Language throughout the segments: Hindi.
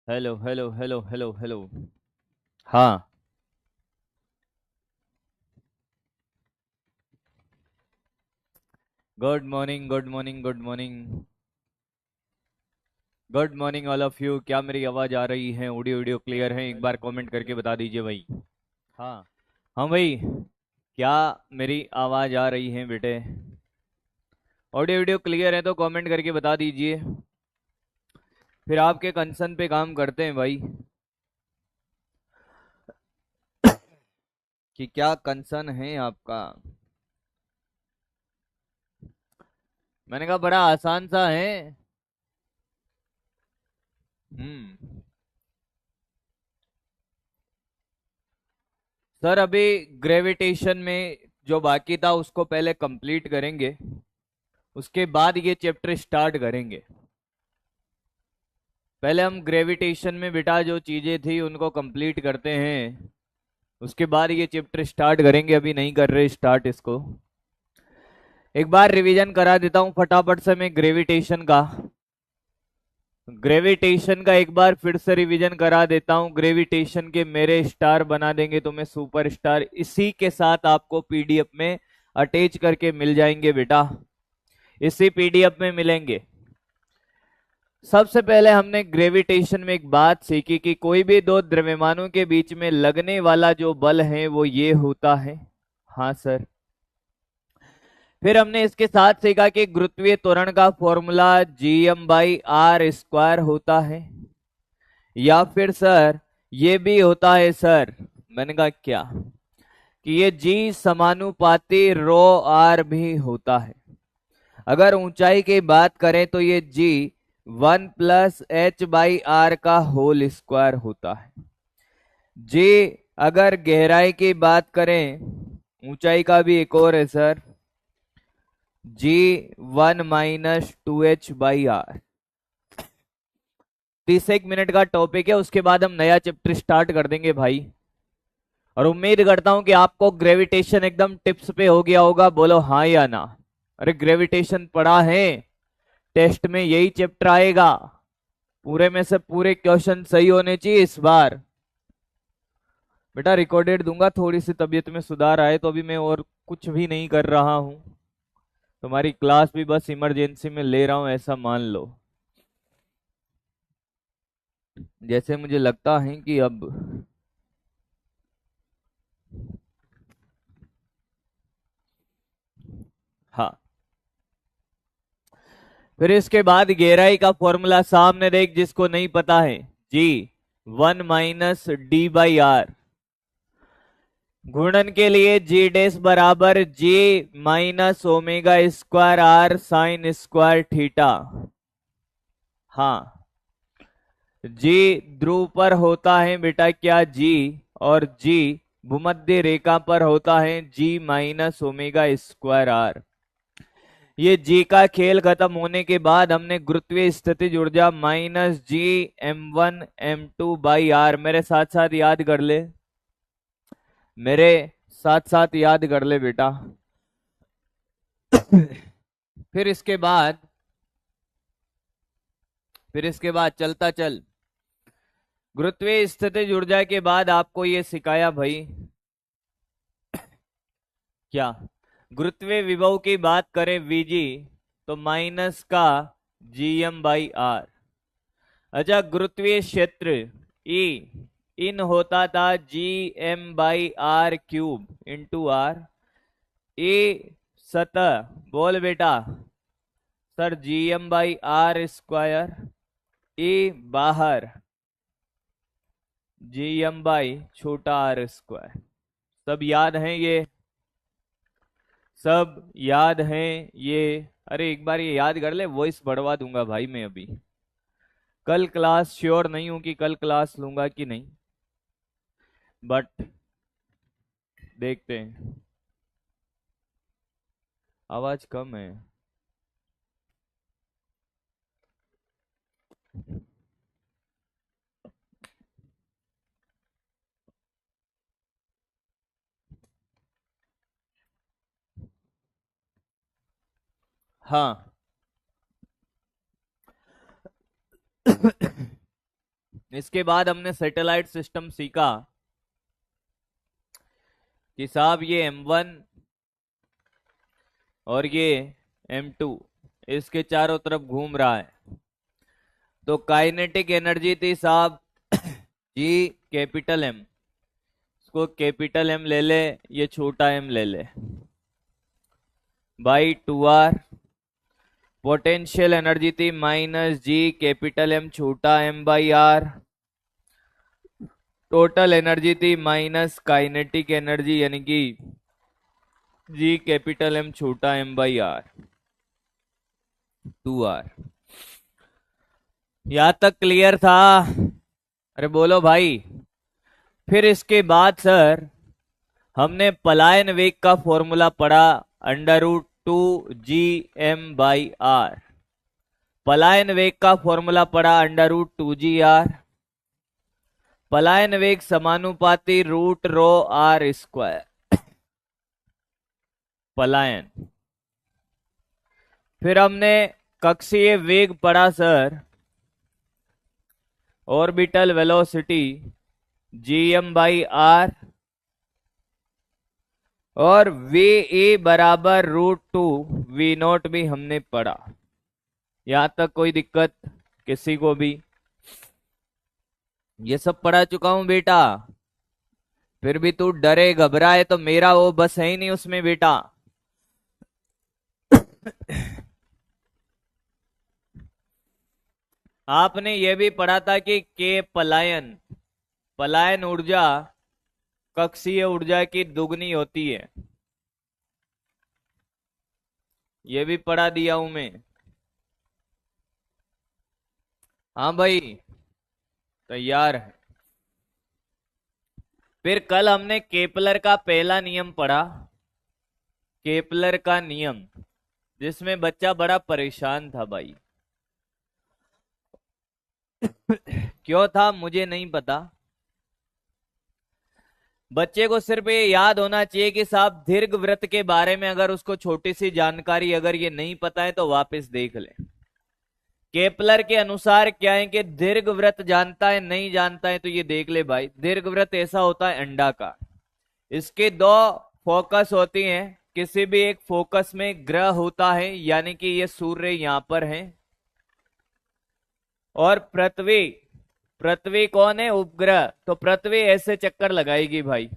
Hello hello hello hello hello. हाँ। Good morning good morning good morning. Good morning all of you. क्या मेरी आवाज़ आ रही है? ऑडियो वीडियो क्लियर है? एक बार कमेंट करके बता दीजिए भाई। हाँ। हाँ भाई। क्या मेरी आवाज़ आ रही है बेटे? ऑडियो वीडियो क्लियर है तो कमेंट करके बता दीजिए। फिर आपके कंसर्न पे काम करते हैं भाई कि क्या कंसर्न है आपका। मैंने कहा बड़ा आसान सा है। हम्म। सर अभी ग्रेविटेशन में जो बाकी था उसको पहले कंप्लीट करेंगे, उसके बाद ये चैप्टर स्टार्ट करेंगे। पहले हम ग्रेविटेशन में बेटा जो चीजें थी उनको कंप्लीट करते हैं, उसके बाद ये चैप्टर स्टार्ट करेंगे। अभी नहीं कर रहे स्टार्ट इसको। एक बार रिवीजन करा देता हूँ फटाफट से मैं ग्रेविटेशन का। ग्रेविटेशन का एक बार फिर से रिवीजन करा देता हूँ। ग्रेविटेशन के मेरे स्टार बना देंगे तो मैं सुपर स्टार इसी के साथ आपको पीडीएफ में अटैच करके मिल जाएंगे बेटा। इसी पीडीएफ में मिलेंगे। सबसे पहले हमने ग्रेविटेशन में एक बात सीखी कि कोई भी दो द्रव्यमानों के बीच में लगने वाला जो बल है वो ये होता है। हाँ सर। फिर हमने इसके साथ सीखा कि गुरुत्वीय त्वरण का फॉर्मूला Gm/r² होता है। या फिर सर ये भी होता है सर। मैंने कहा क्या? कि ये G समानुपाती ρr भी होता है। अगर ऊंचाई की बात करें तो ये G 1 + h/r का होल स्क्वायर होता है। G अगर गहराई की बात करें, ऊंचाई का भी एक और है सर, G 1 - 2h/r। 31 मिनट का टॉपिक है, उसके बाद हम नया चैप्टर स्टार्ट कर देंगे भाई। और उम्मीद करता हूं कि आपको ग्रेविटेशन एकदम टिप्स पे हो गया होगा। बोलो हाँ या ना। अरे ग्रेविटेशन पढ़ा है, टेस्ट में यही चैप्टर आएगा। पूरे में से पूरे क्वेश्चन सही होने चाहिए इस बार। बेटा रिकॉर्डेड दूंगा, थोड़ी सी तबीयत में सुधार आए तो अभी मैं और कुछ भी नहीं कर रहा हूं। तुम्हारी क्लास भी बस इमरजेंसी में ले रहा हूं ऐसा मान लो। जैसे मुझे लगता है कि अब हाँ। फिर इसके बाद गहराई का फॉर्मूला सामने देख, जिसको नहीं पता है, जी 1 - d/r। घूर्णन के लिए जी डैश बराबर जी -ω² sin² थीटा। हाँ। जी ध्रुव पर होता है बेटा क्या जी, और जी भूमध्य रेखा पर होता है जी -ω²r। ये जी का खेल खत्म होने के बाद हमने गुरुत्वीय स्थितिज ऊर्जा -Gm1m2/r, मेरे साथ साथ याद कर ले, मेरे साथ साथ याद कर ले बेटा। फिर इसके बाद चलता चल, गुरुत्वीय स्थितिज ऊर्जा के बाद आपको ये सिखाया भाई क्या? गुरुत्वीय विभव की बात करें वीजी, तो माइनस का Gm/r। अच्छा गुरुत्वीय क्षेत्र ई इन होता था Gm/r³ ए सतह, बोल बेटा सर Gm/r²। ए बाहर Gm/r²। सब याद है ये? सब याद है ये? अरे एक बार ये याद कर ले, वॉइस बढ़वा दूंगा भाई मैं अभी। कल क्लास श्योर नहीं हूं कि कल क्लास लूंगा कि नहीं, बट देखते हैं। आवाज कम है। हाँ। इसके बाद हमने सैटेलाइट सिस्टम सीखा कि साहब ये M1 और ये M2 इसके चारों तरफ घूम रहा है। तो काइनेटिक एनर्जी थी साहब G कैपिटल M, इसको कैपिटल M ले ले, ये छोटा m ले ले, बाई 2r। पोटेंशियल एनर्जी थी -G कैपिटल M छोटा m by r। Total energy थी माइनस काइनेटिक एनर्जी यानी कि G कैपिटल M छोटा m बाई r 2r। यहां तक क्लियर था? अरे बोलो भाई। फिर इसके बाद सर हमने पलायन वेग का फॉर्मूला पढ़ा, √2gm/r। पलायन वेग का फॉर्मूला पढ़ा √2gr। पलायन वेग समानुपाती √ρr²। पलायन। फिर हमने कक्षीय वेग पढ़ा सर, ऑर्बिटल वेलोसिटी gm/r, और VA बराबर √2V0 भी हमने पढ़ा। यहां तक कोई दिक्कत किसी को भी? ये सब पढ़ा चुका हूं बेटा। फिर भी तू डरे घबराए तो मेरा वो बस है ही नहीं उसमें बेटा। आपने ये भी पढ़ा था कि के पलायन, पलायन ऊर्जा कक्षीय ऊर्जा की दुगनी होती है। ये भी पढ़ा दिया हूं मैं। हाँ भाई तैयार है। फिर कल हमने केपलर का पहला नियम पढ़ा, केपलर का नियम, जिसमें बच्चा बड़ा परेशान था भाई। क्यों था मुझे नहीं पता। बच्चे को सिर्फ ये याद होना चाहिए कि साहब दीर्घवृत्त के बारे में अगर उसको छोटी सी जानकारी अगर ये नहीं पता है तो वापस देख ले। केपलर के अनुसार क्या है कि दीर्घवृत्त जानता है नहीं जानता है तो ये देख ले भाई। दीर्घवृत्त ऐसा होता है अंडाकार, इसके दो फोकस होती हैं, किसी भी एक फोकस में ग्रह होता है, यानी कि ये सूर्य यहां पर है, और पृथ्वी, पृथ्वी कौन है? उपग्रह। तो पृथ्वी ऐसे चक्कर लगाएगी भाई।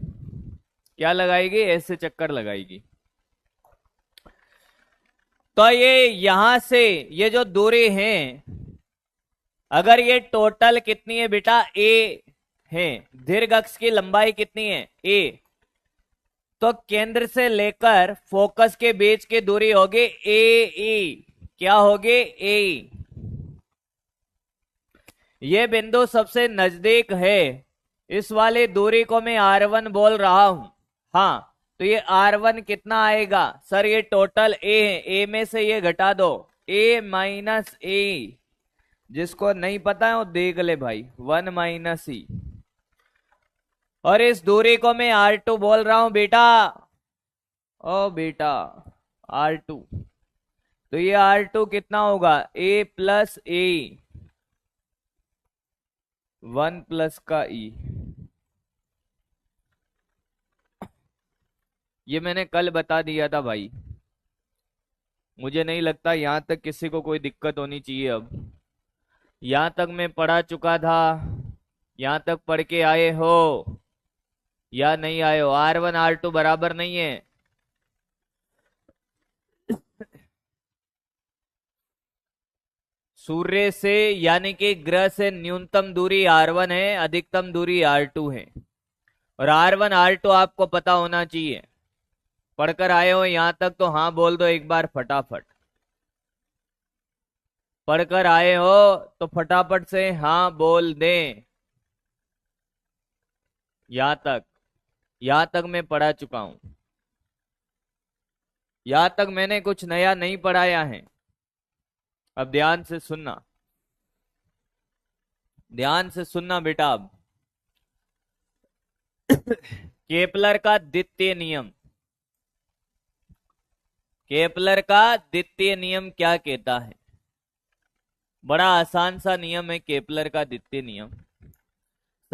क्या लगाएगी? ऐसे चक्कर लगाएगी। तो ये यहां से ये जो दूरी है, अगर ये टोटल कितनी है बेटा? a है। दीर्घ अक्ष की लंबाई कितनी है? a। तो केंद्र से लेकर फोकस के बीच की दूरी होगी AE। क्या होगी? AE। ये बिंदु सबसे नजदीक है, इस वाली दूरी को मैं R1 बोल रहा हूं। हाँ, तो ये R1 कितना आएगा सर? ये टोटल A है, A में से ये घटा दो, A माइनस A। जिसको नहीं पता है वो देख ले भाई, 1 माइनस E। और इस दूरी को मैं R2 बोल रहा हूं बेटा। ओ बेटा R2। तो ये R2 कितना होगा? A प्लस A, 1 प्लस का E। ये मैंने कल बता दिया था भाई। मुझे नहीं लगता यहां तक किसी को कोई दिक्कत होनी चाहिए। अब यहां तक मैं पढ़ा चुका था, यहां तक पढ़ के आए हो या नहीं आए हो? R1 R2 बराबर नहीं है। सूर्य से यानी कि ग्रह से न्यूनतम दूरी R1 है, अधिकतम दूरी R2 है। और R1 R2 आपको पता होना चाहिए। पढ़कर आए हो यहां तक तो हाँ बोल दो एक बार फटाफट। पढ़कर आए हो तो फटाफट से हाँ बोल दें। यहां तक मैं पढ़ा चुका हूं। यहां तक मैंने कुछ नया नहीं पढ़ाया है। अब ध्यान से सुनना, ध्यान से सुनना बेटा। अब केपलर का द्वितीय नियम, केपलर का द्वितीय नियम क्या कहता है? बड़ा आसान सा नियम है केपलर का द्वितीय नियम।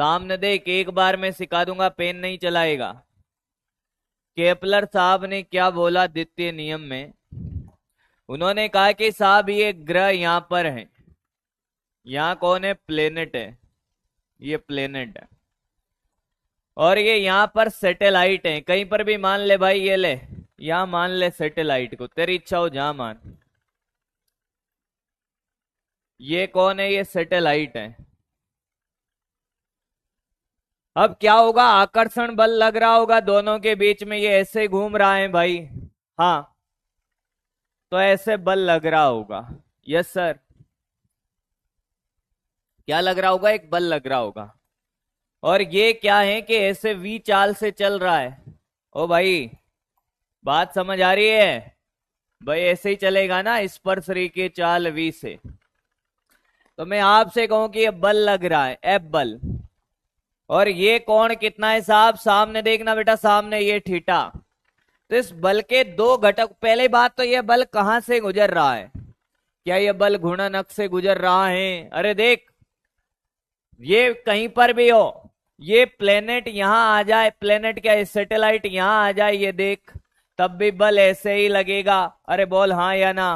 सामने देख, एक बार में सिखा दूंगा, पेन नहीं चलाएगा। केपलर साहब ने क्या बोला द्वितीय नियम में? उन्होंने कहा कि साहब ये ग्रह यहां पर है, यहां कौन है? प्लेनेट है, ये प्लेनेट है, और ये यहां पर सैटेलाइट है। कहीं पर भी मान ले भाई, ये ले, यहां मान ले सैटेलाइट को, तेरी इच्छा हो जहां मान। ये कौन है? ये सैटेलाइट है। अब क्या होगा? आकर्षण बल लग रहा होगा दोनों के बीच में, ये ऐसे घूम रहा है भाई, हाँ, तो ऐसे बल लग रहा होगा। यस सर, क्या लग रहा होगा? एक बल लग रहा होगा। और ये क्या है कि ऐसे वी चाल से चल रहा है। ओ भाई, बात समझ आ रही है भाई? ऐसे ही चलेगा ना, स्पर्श रेखीय चाल वी से। तो मैं आपसे कहूं कि ये बल लग रहा है, एफ बल, और ये कोण कितना है साहब? सामने देखना बेटा, सामने ये थीटा। तो इस बल के दो घटक, पहले बात तो ये बल कहां से गुजर रहा है? क्या ये बल घूर्णन अक्ष से गुजर रहा है? अरे देख, ये कहीं पर भी हो, ये प्लेनेट यहां आ जाए, प्लेनेट क्या, सैटेलाइट यहां आ जाए, ये देख, तब भी बल ऐसे ही लगेगा। अरे बोल हाँ या ना?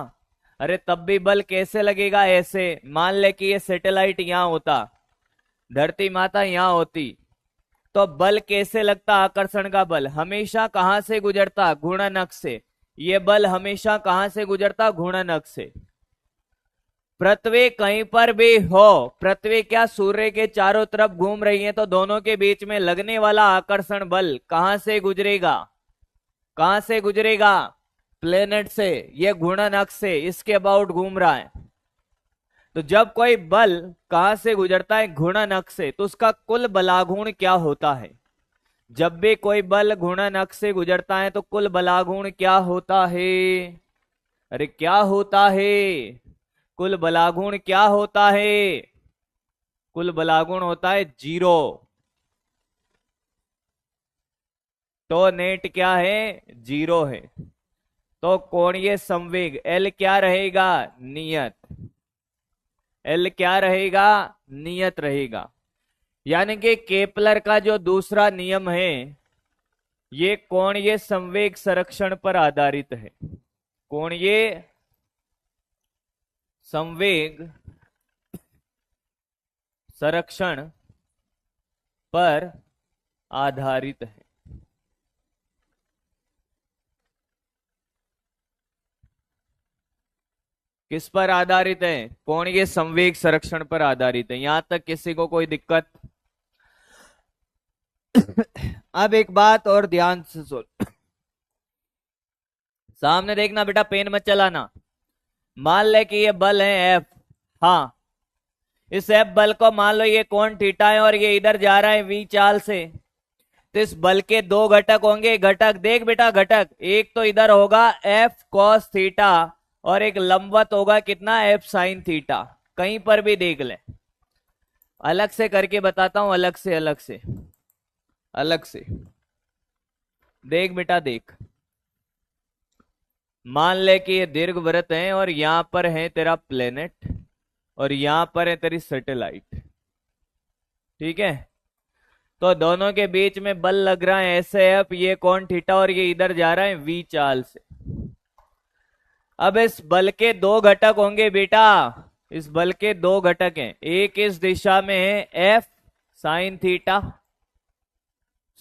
अरे तब भी बल कैसे लगेगा? ऐसे। मान ले कि ये सैटेलाइट यहां होता, धरती माता यहां होती, तो बल कैसे लगता? आकर्षण का बल हमेशा कहां से गुजरता? घूर्णन अक्ष से। ये बल हमेशा कहां से गुजरता? घूर्णन अक्ष से। पृथ्वी कहीं पर भी हो, पृथ्वी क्या सूर्य के चारों तरफ घूम रही है, तो दोनों के बीच में लगने वाला आकर्षण बल कहां से गुजरेगा? कहां से गुजरेगा? प्लेनेट से। ये घूर्णन अक्ष से इसके अबाउट घूम रहा है। तो जब कोई बल कहां से गुजरता है? घूर्णन अक्ष से, तो उसका कुल बलाघूर्ण क्या होता है? जब भी कोई बल घूर्णन अक्ष से गुजरता है तो कुल बलाघूर्ण क्या होता है? अरे क्या होता है? कुल बलाघूर्ण क्या होता है? कुल बलाघूर्ण होता है 0। तो नेट क्या है? 0 है। तो कोणीय संवेग L क्या रहेगा? नियत। L क्या रहेगा? नियत रहेगा। यानी कि केपलर का जो दूसरा नियम है, ये कोणीय संवेग संरक्षण पर आधारित है। कोणीय संवेग संरक्षण पर आधारित है। किस पर आधारित है? कोणीय संवेग संरक्षण पर आधारित है। यहां तक किसी को कोई दिक्कत? अब एक बात और ध्यान से सुन, सामने देखना बेटा, पेन मत चलाना। मान ले कि ये बल है एफ, हाँ, इस एफ बल को मान लो ये कोण थीटा है और ये इधर जा रहा है वी चाल से। तो इस बल के दो घटक होंगे। घटक देख बेटा, घटक एक तो इधर होगा एफ कॉस थीटा, और एक लंबवत होगा कितना? F sine theta. कहीं पर भी देख ले, अलग से करके बताता हूं, अलग से अलग से अलग से देख बेटा, देख। मान ले कि ये दीर्घवृत्त है और यहां पर है तेरा प्लेनेट और यहां पर है तेरी सैटेलाइट, ठीक है? तो दोनों के बीच में बल लग रहा है ऐसे एफ, ये कोण थीटा, और ये इधर जा रहा है वी चाल से। अब इस बल के दो घटक होंगे बेटा, इस बल के दो घटक हैं। एक इस दिशा में है F sine theta,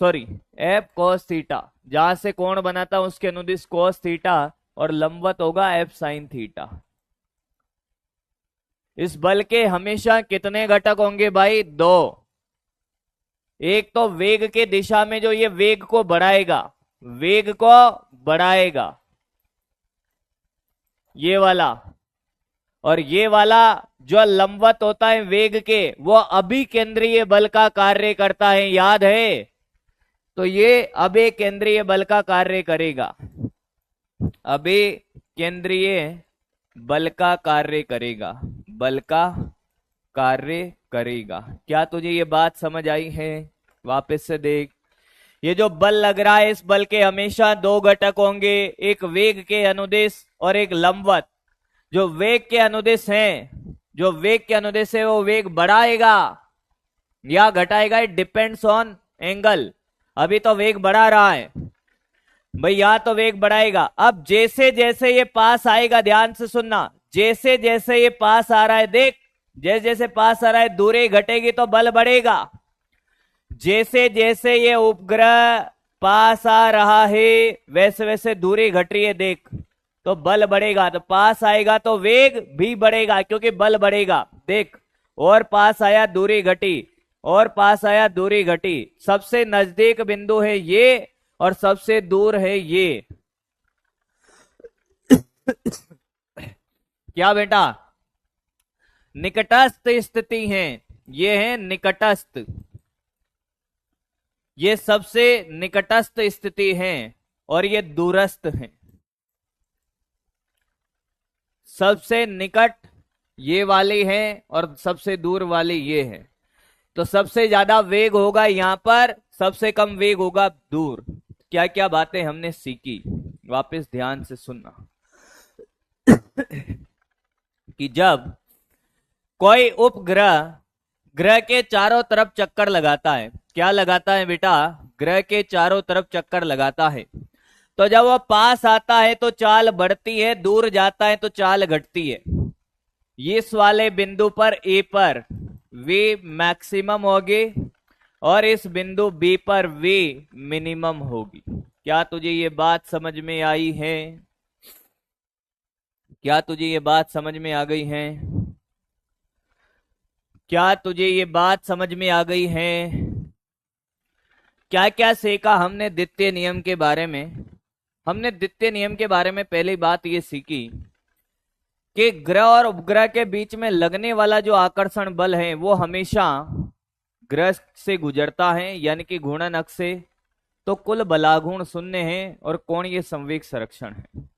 sorry F cos theta, जहां से कोण बनाता है उसके अनुदिश कोस थीटा, और लंबवत होगा एफ साइन थीटा। इस बल के हमेशा कितने घटक होंगे भाई? 2। एक तो वेग के दिशा में जो ये वेग को बढ़ाएगा, वेग को बढ़ाएगा, ये वाला, और ये वाला जो लंबवत होता है वेग के, वो अभिकेंद्रीय बल का कार्य करता है, याद है? तो ये अभिकेंद्रीय बल का कार्य करेगा, अभिकेंद्रीय बल का कार्य करेगा, बल का कार्य करेगा। क्या तुझे ये बात समझ आई है? वापस से देख, ये जो बल लग रहा है, इस बल के हमेशा दो घटक होंगे, एक वेग के अनुदिश और एक लंबवत। जो वेग के अनुदिश है, जो वेग के अनुदिश है वो वेग बढ़ाएगा, या घटाएगा, इट डिपेंड्स ऑन एंगल। अभी तो वेग बढ़ा रहा है भाई, या तो वेग बढ़ाएगा। अब जैसे जैसे ये पास आएगा, ध्यान से सुनना, जैसे जैसे ये पास आ रहा है, देख, जैसे जैसे पास आ रहा है दूरी घटेगी तो बल बढ़ेगा। जैसे जैसे ये उपग्रह पास आ रहा है वैसे वैसे दूरी घट रही है, देख, तो बल बढ़ेगा। तो पास आएगा तो वेग भी बढ़ेगा क्योंकि बल बढ़ेगा, देख। और पास आया दूरी घटी, और पास आया दूरी घटी। सबसे नजदीक बिंदु है ये और सबसे दूर है ये। क्या बेटा? निकटस्थ स्थिति है, ये है निकटस्थ, ये सबसे निकटस्थ स्थिति है, और ये दूरस्थ है। सबसे निकट ये वाली है और सबसे दूर वाली ये है। तो सबसे ज्यादा वेग होगा यहां पर, सबसे कम वेग होगा दूर। क्या क्या बातें हमने सीखी, वापस ध्यान से सुनना। कि जब कोई उपग्रह ग्रह के चारों तरफ चक्कर लगाता है, क्या लगाता है बेटा? ग्रह के चारों तरफ चक्कर लगाता है, तो जब वो पास आता है तो चाल बढ़ती है, दूर जाता है तो चाल घटती है। इस वाले बिंदु पर ए पर वी मैक्सिमम होगी और इस बिंदु बी पर वी मिनिमम होगी। क्या तुझे ये बात समझ में आई है? क्या तुझे ये बात समझ में आ गई है? क्या तुझे ये बात समझ में आ गई है? क्या क्या सीखा हमने द्वितीय नियम के बारे में? हमने द्वितीय नियम के बारे में पहली बात ये सीखी कि ग्रह और उपग्रह के बीच में लगने वाला जो आकर्षण बल है वो हमेशा ग्रह से गुजरता है, यानी कि घूर्णन अक्ष से। तो कुल बलागुण शून्य है और कोणीय संवेग संरक्षण है।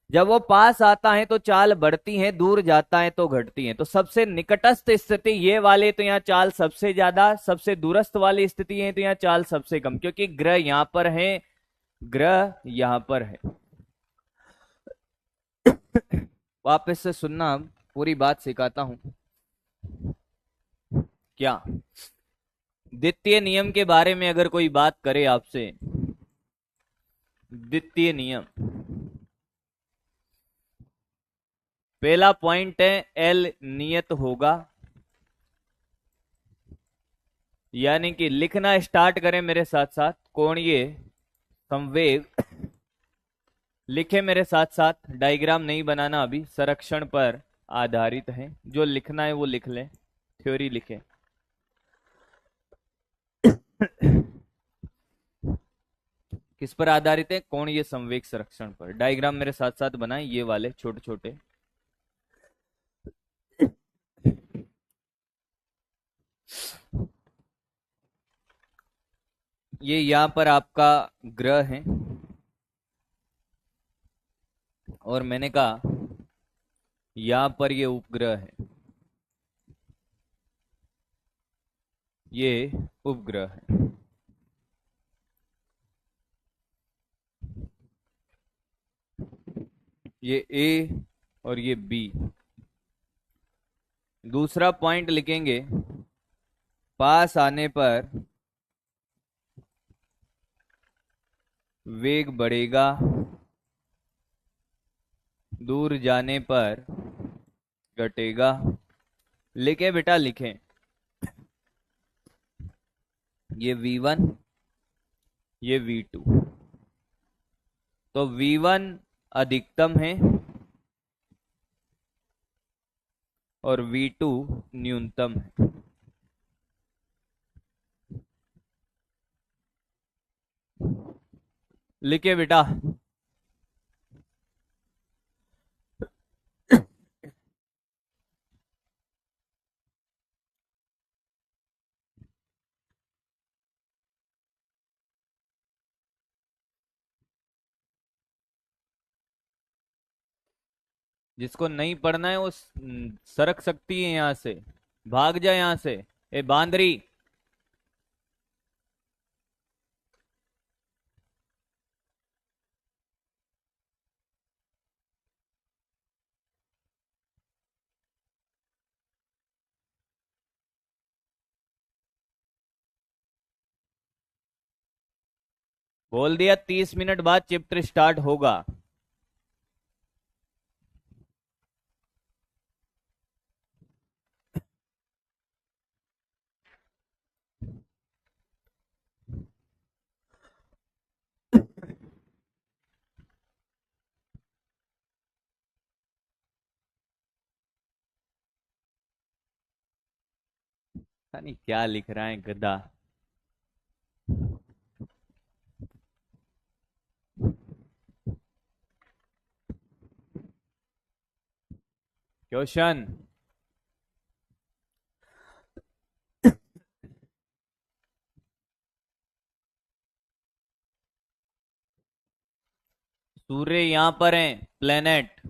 जब वो पास आता है तो चाल बढ़ती है, दूर जाता है तो घटती है। तो सबसे निकटस्थ स्थिति ये वाले तो यहाँ चाल सबसे ज्यादा, सबसे दूरस्थ वाली स्थिति है तो यहाँ चाल सबसे कम, क्योंकि ग्रह यहाँ पर है, ग्रह यहाँ पर है। वापस से सुनना, पूरी बात सिखाता हूं। क्या द्वितीय नियम के बारे में अगर कोई बात करे आपसे, द्वितीय नियम पहला पॉइंट है एल नियत होगा, यानी कि लिखना स्टार्ट करें मेरे साथ साथ। कोणीय संवेग लिखे मेरे साथ साथ, डायग्राम नहीं बनाना अभी, संरक्षण पर आधारित है। जो लिखना है वो लिख ले, थ्योरी लिखे। किस पर आधारित है? कोणीय संवेग संरक्षण पर। डायग्राम मेरे साथ साथ बनाए, ये वाले छोटे छोटे। ये यहां पर आपका ग्रह है और मैंने कहा यहां पर ये उपग्रह है, ये उपग्रह है। ये ए और ये बी। दूसरा पॉइंट लिखेंगे, पास आने पर वेग बढ़ेगा, दूर जाने पर घटेगा। लिखे बेटा लिखें, ये V1, ये V2। तो V1 अधिकतम है और V2 न्यूनतम है। लिखे बेटा। जिसको नहीं पढ़ना है वो सरक सकती है यहां से, भाग जाए यहां से। ए बांदरी, बोल दिया 30 मिनट बाद चैप्टर स्टार्ट होगा। पता नहीं क्या लिख रहा है गधा। क्वेश्चन। सूर्य यहां पर है, प्लेनेट।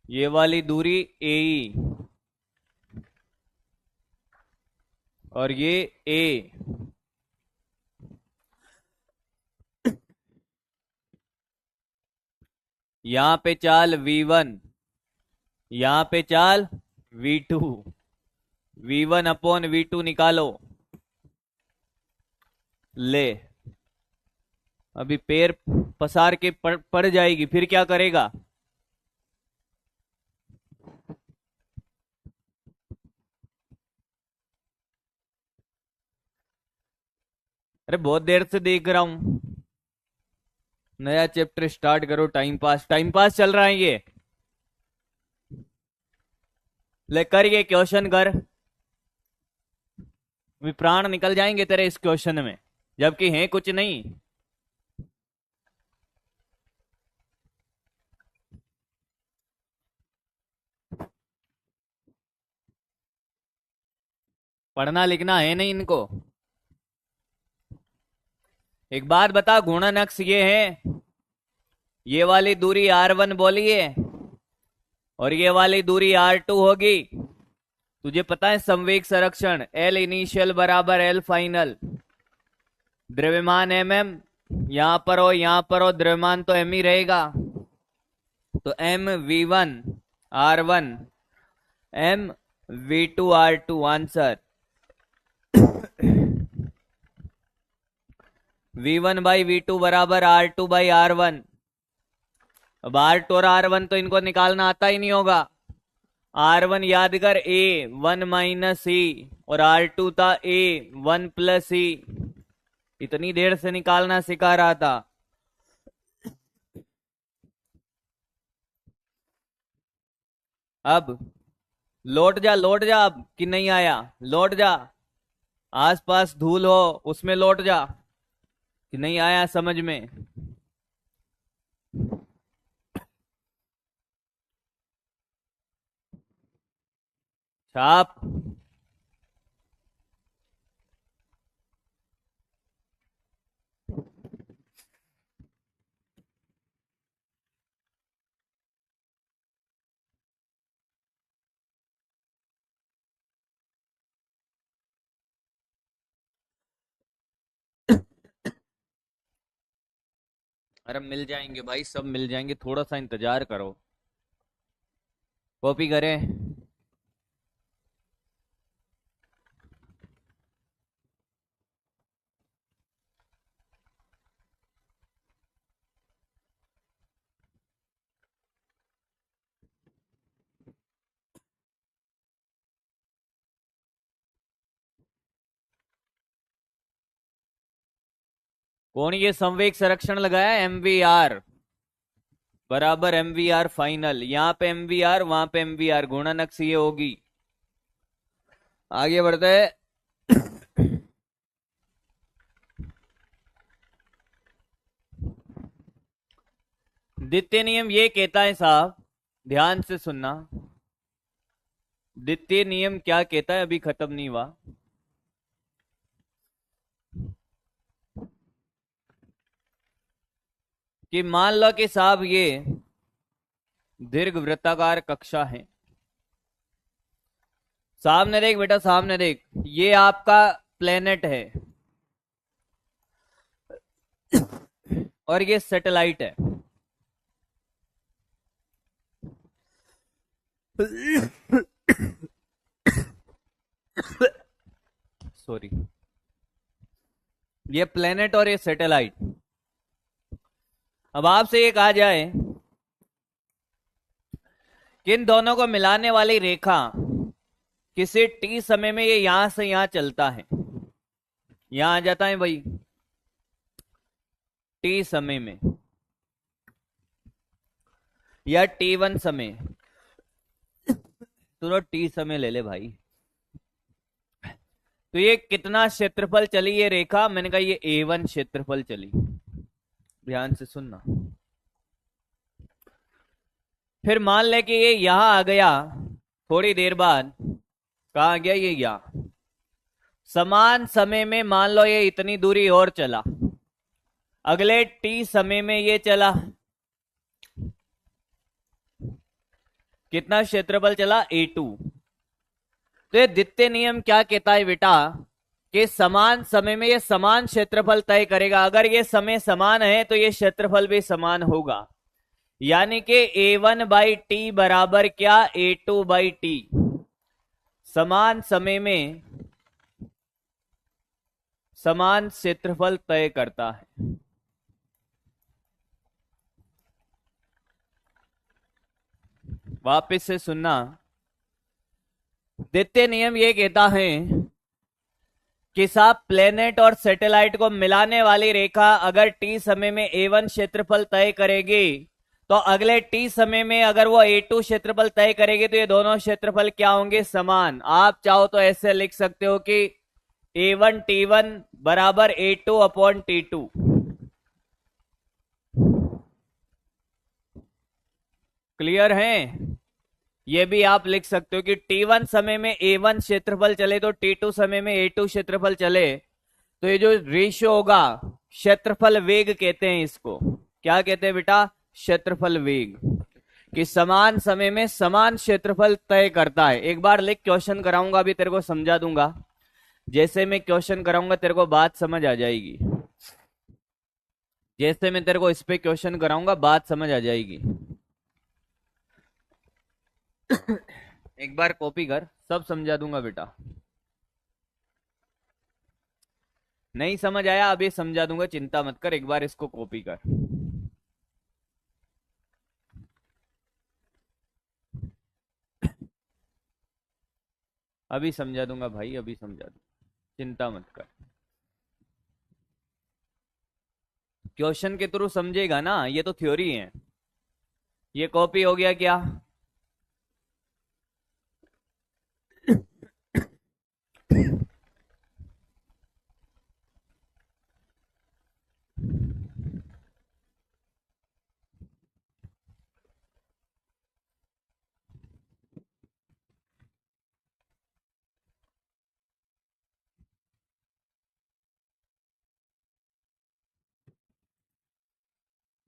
ये वाली दूरी ए और ये ए। यहां पे चाल V1, यहां पे चाल V2। V1 अपॉन V2 निकालो। ले, अभी पैर पसार के पड़ जाएगी, फिर क्या करेगा? अरे बहुत देर से देख रहा हूं। नया चैप्टर स्टार्ट करो। टाइम पास चल रहा है ये। ले कर, ये क्वेश्चन कर। अभी प्राण निकल जाएंगे तेरे इस क्वेश्चन में, जबकि है कुछ नहीं। पढ़ना लिखना है नहीं इनको। एक बात बता, गुणन अक्ष ये है, ये वाली दूरी R1 बोलिए और ये वाली दूरी R2 होगी। तुझे पता है संवेग संरक्षण L इनिशियल बराबर L फाइनल। द्रव्यमान mm, यहां पर हो द्रव्यमान तो m ही रहेगा। तो m V1 R1 m V2 R2 answer. V1 by V2 बराबर R2 बाई R1। अब R2 और R1 तो इनको निकालना आता ही नहीं होगा। R1 याद कर A 1 माइनस E और R2 था A 1 प्लस E। इतनी देर से निकालना सिखा रहा था। अब लौट जा अब, कि नहीं आया? लौट जा, आसपास धूल हो उसमें लौट जा, कि नहीं आया समझ में? छाप। अरे मिल जाएंगे भाई, सब मिल जाएंगे, थोड़ा सा इंतजार करो। कॉपी करें। कौन ये संवेग संरक्षण लगाया? MVR बराबर MVR फाइनल। यहां पे MVR, वहां पे MVR, गुणन अक्ष ये होगी। आगे बढ़ते हैं। द्वितीय नियम ये कहता है साहब, ध्यान से सुनना। द्वितीय नियम क्या कहता है, अभी खत्म नहीं हुआ। कि मान लो कि साहब ये दीर्घ वृत्ताकार कक्षा है। सामने देख बेटा, सामने देख, ये आपका प्लेनेट है और ये सैटेलाइट है। सॉरी, ये प्लेनेट और ये सैटेलाइट। अब आपसे ये कहा जाए कि इन दोनों को मिलाने वाली रेखा किसी टी समय में ये यहां से यहां चलता है, यहां आ जाता है भाई टी समय में, या T1 समय, तो टी समय ले ले भाई। तो ये कितना क्षेत्रफल चली ये रेखा? मैंने कहा ये A1 क्षेत्रफल चली। ध्यान से सुनना। फिर मान ले कि ये यहां आ गया, थोड़ी देर बाद कहा आ गया ये यहां, समान समय में मान लो ये इतनी दूरी और चला, अगले टी समय में ये चला, कितना क्षेत्रफल चला? A2। तो ये द्वितीय नियम क्या कहता है बेटा कि समान समय में ये समान क्षेत्रफल तय करेगा। अगर ये समय समान है तो ये क्षेत्रफल भी समान होगा, यानी कि A1/T बराबर क्या? A2/T। समान समय में समान क्षेत्रफल तय करता है। वापस से सुनना, द्वितीय नियम ये कहता है कि साहब प्लेनेट और सैटेलाइट को मिलाने वाली रेखा अगर टी समय में A1 क्षेत्रफल तय करेगी, तो अगले टी समय में अगर वो A2 क्षेत्रफल तय करेगी, तो ये दोनों क्षेत्रफल क्या होंगे? समान। आप चाहो तो ऐसे लिख सकते हो कि A1T1 बराबर A2/T2। क्लियर है? ये भी आप लिख सकते हो कि T1 समय में A1 क्षेत्रफल चले तो T2 समय में A2 क्षेत्रफल चले, तो ये जो रेशियो होगा, क्षेत्रफल वेग कहते हैं इसको। क्या कहते हैं बेटा? क्षेत्रफल वेग। कि समान समय में समान क्षेत्रफल तय करता है। एक बार लिख, क्वेश्चन कराऊंगा अभी तेरे को समझा दूंगा। जैसे मैं क्वेश्चन कराऊंगा तेरे को बात समझ आ जाएगी। जैसे मैं तेरे को इस पे क्वेश्चन कराऊंगा बात समझ आ जाएगी। एक बार कॉपी कर, सब समझा दूंगा बेटा। नहीं समझ आया अभी समझा दूंगा, चिंता मत कर, एक बार इसको कॉपी कर। अभी समझा दूंगा भाई, अभी समझा दूंगा, चिंता मत कर। क्वेश्चन के थ्रू समझेगा ना, ये तो थ्योरी है। ये कॉपी हो गया क्या?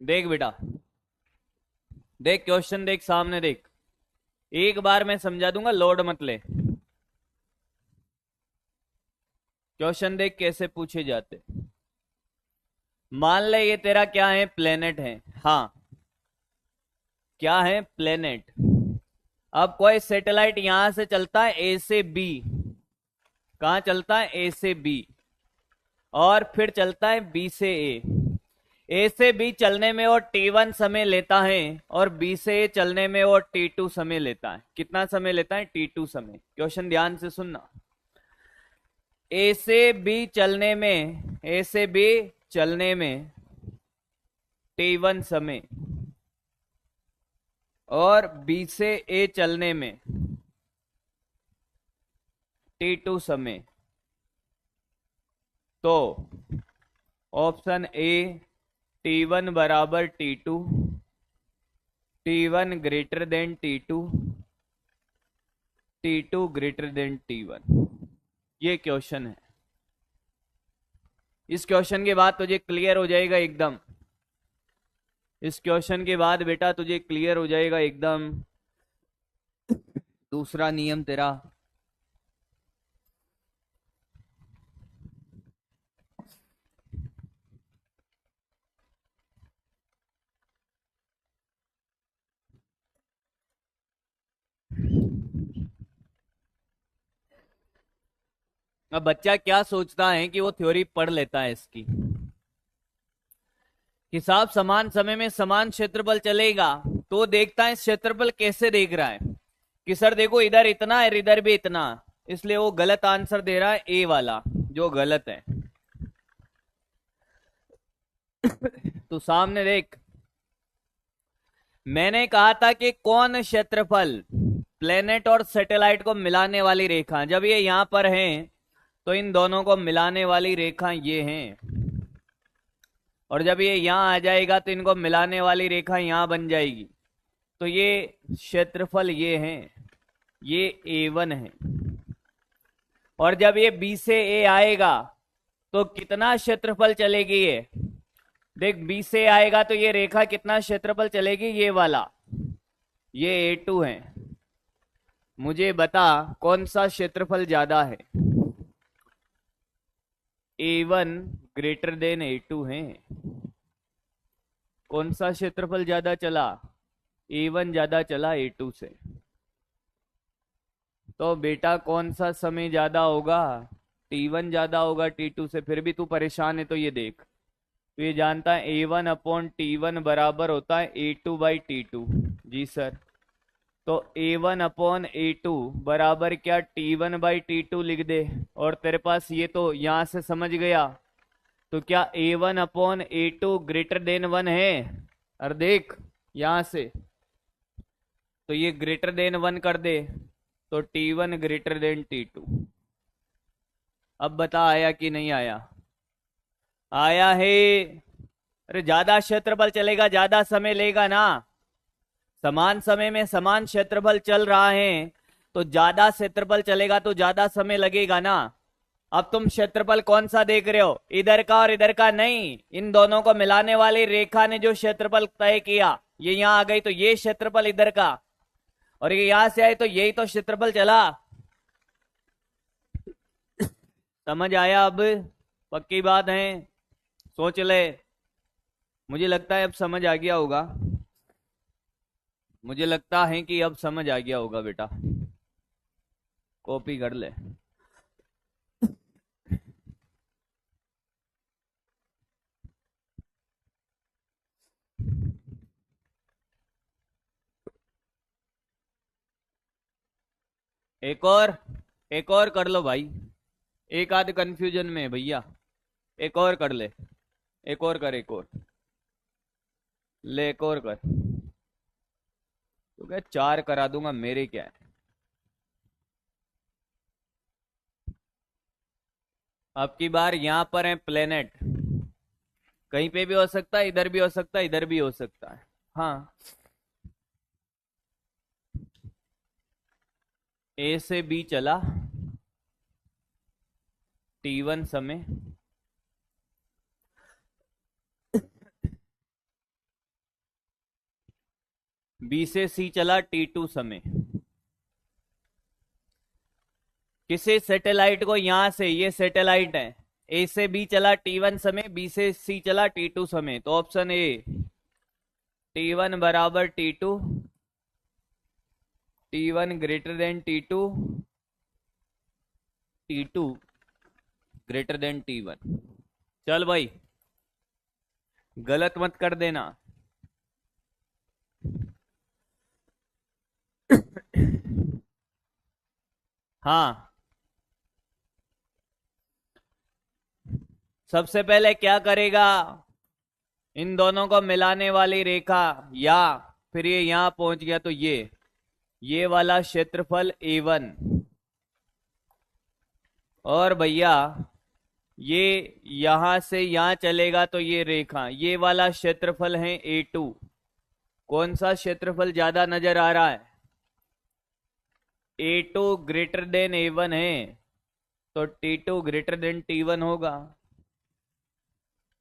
देख बेटा, देख क्वेश्चन, देख सामने देख। एक बार मैं समझा दूंगा, लोड मत ले। क्वेश्चन देख कैसे पूछे जाते। मान ले ये तेरा क्या है? प्लेनेट है। हाँ, क्या है? प्लेनेट। अब कोई सैटेलाइट यहां से चलता है ए से बी। कहां चलता है? ए से बी। और फिर चलता है बी से ए। ए से बी चलने में वो T1 समय लेता है, और बी से ए चलने में वो T2 समय लेता है। कितना समय लेता है? T2 समय। क्वेश्चन ध्यान से सुनना। ए से बी चलने में, ए से बी चलने में T1 समय, और बी से ए चलने में T2 समय। तो ऑप्शन ए T1 बराबर T2, T1 greater than T2, T2 greater than T1। ये क्वेश्चन है। इस क्वेश्चन के बाद तुझे क्लियर हो जाएगा एकदम। इस क्वेश्चन के बाद बेटा तुझे क्लियर हो जाएगा एकदम दूसरा नियम तेरा। अब बच्चा क्या सोचता है कि वो थ्योरी पढ़ लेता है इसकी कि साहब समान समय में समान क्षेत्रफल चलेगा, तो देखता है क्षेत्रफल कैसे देख रहा है कि सर देखो इधर इतना है इधर भी इतना, इसलिए वो गलत आंसर दे रहा है ए वाला जो गलत है। तो सामने देख, मैंने कहा था कि कौन क्षेत्रफल प्लेनेट और सैटेलाइट को मिलाने वाली रेखा, जब ये यहां पर है तो इन दोनों को मिलाने वाली रेखा ये हैं, और जब ये यहां आ जाएगा तो इनको मिलाने वाली रेखा यहां बन जाएगी। तो ये क्षेत्रफल ये हैं, ये A1 है। और जब ये B से A आएगा तो कितना क्षेत्रफल चलेगी ये, देख B से आएगा तो ये रेखा कितना क्षेत्रफल चलेगी, ये वाला, ये A2 है। मुझे बता कौन सा क्षेत्रफल ज्यादा है, A1 ग्रेटर देन A2 है। कौन सा क्षेत्रफल ज्यादा चला, A1 ज्यादा चला A2 से। तो बेटा कौन सा समय ज्यादा होगा, T1 ज्यादा होगा T2 से। फिर भी तू परेशान है तो ये देख, तो ये जानता है A1 अपॉन T1 बराबर होता है A2 by T2। Ji sir, तो A1 अपॉन A2 बराबर क्या T1 बाई T2 लिख दे। और तेरे पास ये तो यहां से समझ गया, तो क्या A1 upon A2 greater than 1 है। और देख यहां से, तो ये ग्रेटर देन 1 कर दे, तो T1 ग्रेटर देन T2। अब बता आया कि नहीं आया, आया है। अरे ज्यादा क्षेत्रफल चलेगा ज्यादा समय लेगा ना, समान समय में समान क्षेत्रफल चल रहा है तो ज्यादा क्षेत्रफल चलेगा तो ज्यादा समय लगेगा ना। अब तुम क्षेत्रफल कौन सा देख रहे हो, इधर का और इधर का नहीं, इन दोनों को मिलाने वाली रेखा ने जो क्षेत्रफल तय किया, ये यहां आ गई तो ये क्षेत्रफल इधर का, और ये यहां से आए तो यही तो क्षेत्रफल चला। समझ आया अब, पक्की बात है, सोच ले। मुझे लगता है अब समझ आ गया होगा, मुझे लगता है कि अब समझ आ गया होगा बेटा, कॉपी कर ले। एक और, एक और कर लो भाई, एक आध कंफ्यूजन में है भैया, एक और कर ले, एक और कर, एक और ले, एक और कर। तो क्या 4 करा दूंगा, मेरे क्या है। अब की बार यहां पर है प्लेनेट, कहीं पे भी हो सकता है, इधर भी हो सकता है, इधर भी हो सकता है। हाँ, A से B चला T1 समय, B से C चला T2 समय। किसी सैटेलाइट को यहां से, ये सैटेलाइट है, A से B चला T1 समय, B से C चला T2 समय, तो ऑप्शन ए T1 बराबर T2, T1 greater than T2, T2 greater than T1। चल भाई गलत मत कर देना। हाँ, सबसे पहले क्या करेगा, इन दोनों को मिलाने वाली रेखा, या फिर ये यहां पहुंच गया तो ये वाला क्षेत्रफल A1, और भैया ये यहां से यहां चलेगा तो ये रेखा, ये वाला क्षेत्रफल है A2। कौन सा क्षेत्रफल ज्यादा नजर आ रहा है, A2 ग्रेटर देन A1 है, तो T2 ग्रेटर देन T1 होगा।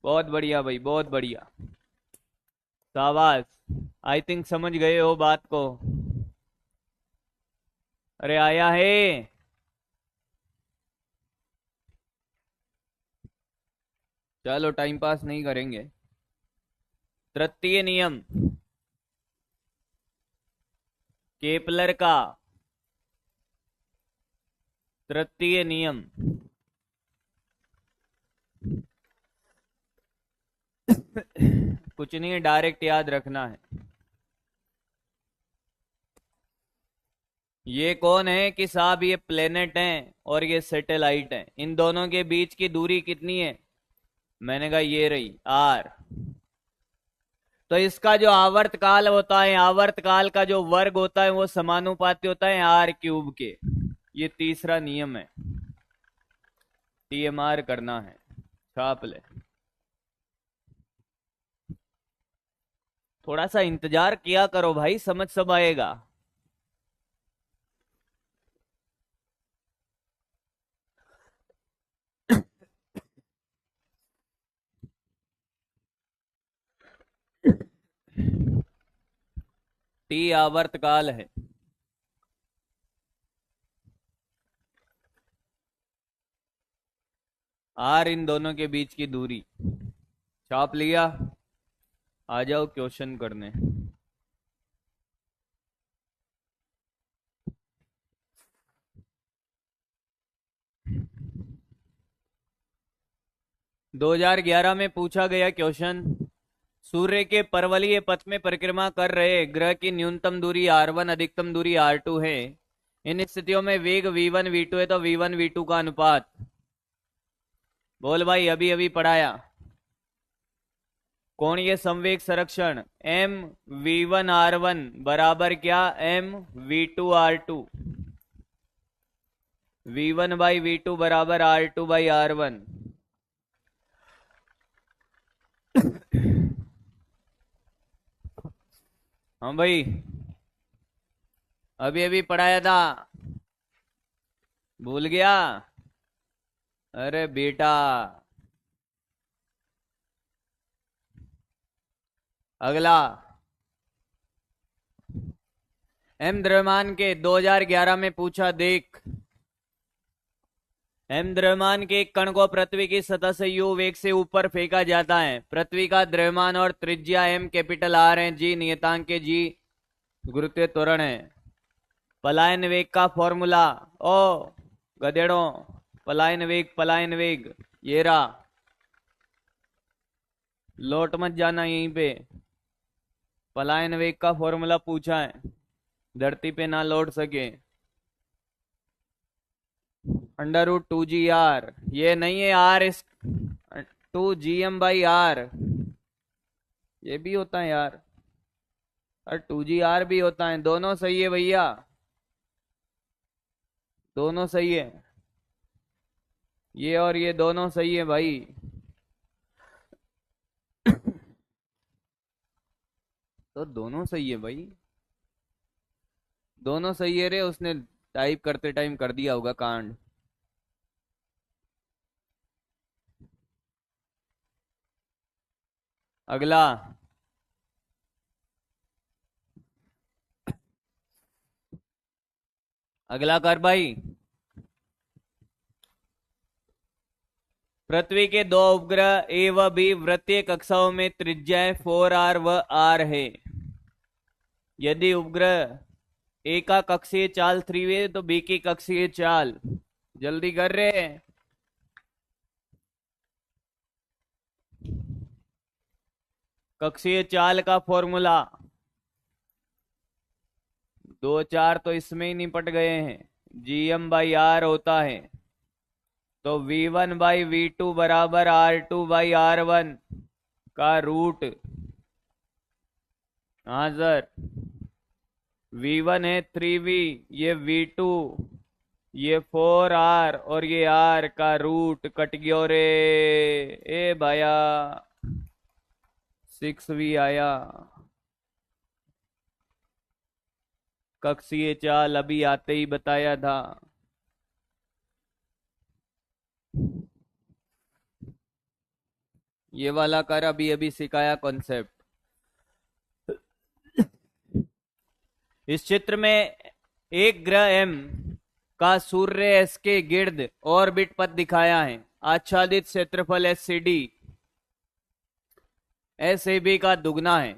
बहुत बढ़िया भाई, बहुत बढ़िया, शाबाश। आई थिंक समझ गए हो बात को। अरे आया है, चलो टाइम पास नहीं करेंगे। तृतीय नियम, केपलर का तृतीय नियम, कुछ नहीं है, डायरेक्ट याद रखना है। ये कौन है कि साहब, ये प्लेनेट हैं और ये सैटेलाइट हैं, इन दोनों के बीच की दूरी कितनी है? मैंने कहा ये रही आर। तो इसका जो आवर्त काल होता है, आवर्त काल का जो वर्ग होता है वो समानुपाती होता है आर क्यूब के। ये तीसरा नियम है, टीएमआर करना है, छाप ले। थोड़ा सा इंतजार किया करो भाई, समझ सब आएगा। टी आवर्त काल है। आर इन दोनों के बीच की दूरी। छाप लिया? आ जाओ क्वेश्चन करने। दो 2011 में पूछा गया क्वेश्चन, सूर्य के परवलयिक पथ में परिक्रमा कर रहे ग्रह की न्यूनतम दूरी R1, अधिकतम दूरी R2 है। इन स्थितियों में वेग V1 V2 है, तो V1 V2 का अनुपात। बोल भाई, अभी अभी पढ़ाया। कोणीय संवेग संरक्षण M V1 R1 बराबर क्या? M V2 R2। V1 by V2 बराबर R2 बाई R1। हाँ भाई, अभी अभी पढ़ाया था, भूल गया? अरे बेटा, अगला। एम द्रव्यमान के 2011 में पूछा, देख। एम द्रव्यमान के एक कण को पृथ्वी की सतह से यू वेग से ऊपर फेंका जाता है। पृथ्वी का द्रव्यमान और त्रिज्या एम कैपिटल आर है, जी नियतांक के जी गुरुत्वीय त्वरण है। पलायन वेग का फॉर्मूला, ओ गधेड़ों, पलायन वेग ये रहा। लौट मत जाना यहीं पे। पलायन वेग का फॉर्मूला पूछा है, धरती पे ना लौट सके। √2GR, ये नहीं है आर इस 2GM/R, ये भी होता है यार, और 2GR भी होता है। दोनों सही है भैया, दोनों सही है, ये और ये दोनों सही है भाई। तो दोनों सही है भाई, दोनों सही है रे। उसने टाइप करते टाइम कर दिया होगा कांड। अगला। अगला कर भाई। पृथ्वी के दो उपग्रह ए व बी वृत्तीय कक्षाओं में त्रिज्याएं 4R व R है। यदि उपग्रह ए का कक्षीय चाल 3 तो बी की कक्षीय चाल, जल्दी कर रहे हैं। कक्षीय चाल का फॉर्मूला 2 4 तो इसमें ही निपट गए हैं, GM/R होता है। तो V1/V2 बराबर R2/R1 का रूट। हाँ सर, V1 है 3V, ये V2, ये 4R और ये R का रूट कट गयो रे। ए भाया 6V आया। कक्षीय चाल अभी आते ही बताया था। ये वाला कर, अभी अभी सिखाया कॉन्सेप्ट। इस चित्र में एक ग्रह एम का सूर्य एस के गिर्द ऑर्बिट पथ दिखाया है। आच्छादित क्षेत्रफल SCD SAB का दुगना है।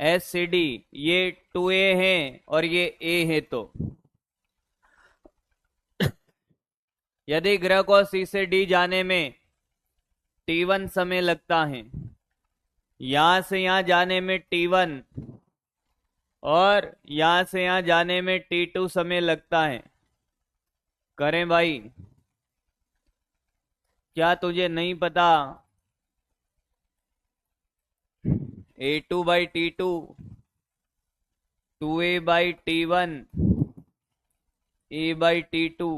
SCD ये 2A है और ये A है। तो यदि ग्रह को C से D जाने में T1 समय लगता है, यहां से यहां जाने में T1 और यहां से यहां जाने में T2 समय लगता है। करें भाई? क्या तुझे नहीं पता? A2/T2, 2A/T1, A/T2।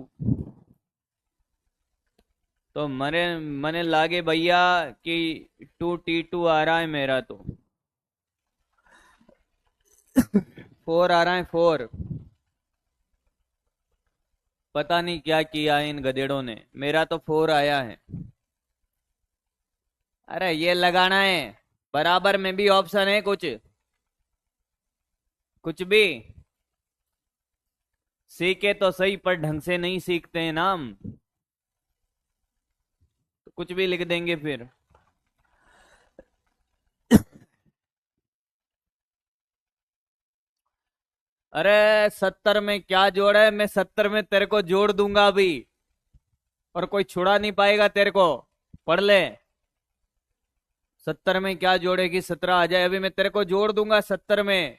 तो मने मने लागे भैया कि 2T2 आ रहा है मेरा तो 4 आ रहा है 4। पता नहीं क्या किया है इन गधेड़ों ने, मेरा तो 4 आया है। अरे ये लगाना है, बराबर में भी ऑप्शन है कुछ कुछ भी। सीखे तो सही पर ढंग से नहीं सीखते हैं ना हम, तो कुछ भी लिख देंगे फिर। अरे 70 में क्या जोड़ है? मैं 70 में तेरे को जोड़ दूंगा अभी, और कोई छुड़ा नहीं पाएगा तेरे को। पढ़ ले। 70 में क्या जोड़ेगी? 17 आ जाए, अभी मैं तेरे को जोड़ दूंगा 70 में।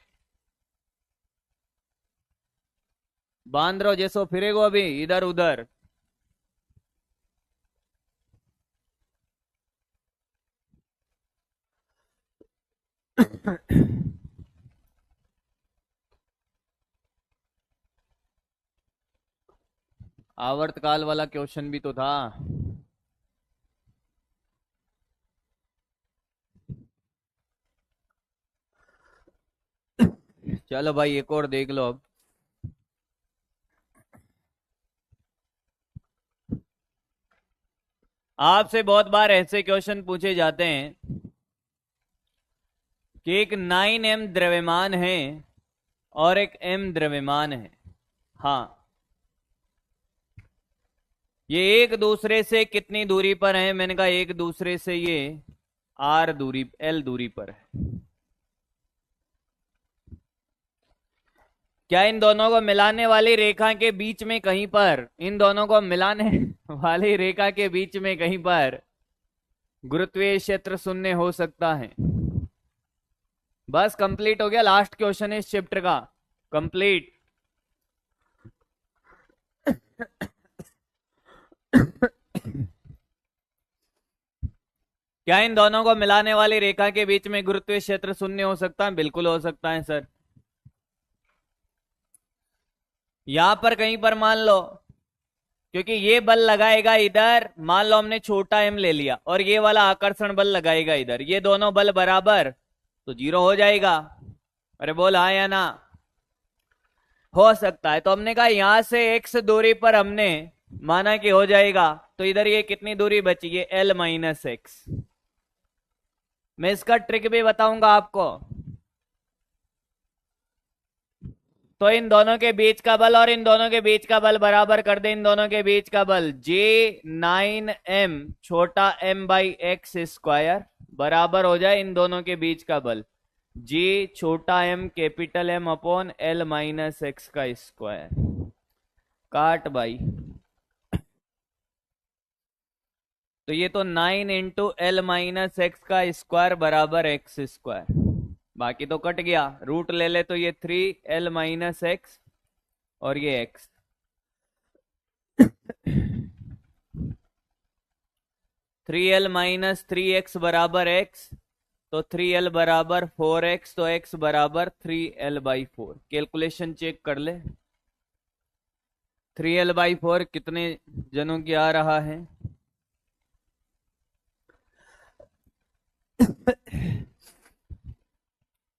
बांद्रो जैसो फिरेगो अभी इधर उधर। आवर्तकाल वाला क्वेश्चन भी तो था। चलो भाई एक और देख लो अब। आपसे बहुत बार ऐसे क्वेश्चन पूछे जाते हैं कि एक 9m द्रव्यमान है और एक m द्रव्यमान है। हाँ, ये एक दूसरे से कितनी दूरी पर है? मैंने कहा एक दूसरे से ये r दूरी, l दूरी पर है। क्या इन दोनों को मिलाने वाली रेखा के बीच में कहीं पर, इन दोनों को मिलाने वाली रेखा के बीच में कहीं पर गुरुत्वीय क्षेत्र शून्य हो सकता है? बस कंप्लीट हो गया, लास्ट क्वेश्चन है इस चैप्टर का, कंप्लीट। क्या इन दोनों को मिलाने वाली रेखा के बीच में गुरुत्वीय क्षेत्र शून्य हो सकता है? बिल्कुल हो सकता है सर। यहां पर कहीं पर मान लो, क्योंकि ये बल लगाएगा इधर, मान लो हमने छोटा m ले लिया, और ये वाला आकर्षण बल लगाएगा इधर, ये दोनों बल बराबर, तो 0 हो जाएगा। अरे बोल हाँ या ना? हो सकता है। तो हमने कहा यहां से x दूरी पर हमने माना कि हो जाएगा, तो इधर ये कितनी दूरी बची? ये l-x। मैं इसका ट्रिक भी बताऊंगा आपको। तो इन दोनों के बीच का बल और इन दोनों के बीच का बल बराबर कर दे। इन दोनों के बीच का बल J9m छोटा m/x² बराबर हो जाए इन दोनों के बीच का बल J छोटा m capital M upon l-x²। काट भाई। तो ये तो 9 इंटू l-x² बराबर x²। बाकी तो कट गया, रूट ले ले तो ये 3l-x और ये x। 3l-3x बराबर x, तो 3l बराबर 4x, तो x बराबर 3l/4। कैलकुलेशन चेक कर ले, 3l/4 कितने जनों की आ रहा है?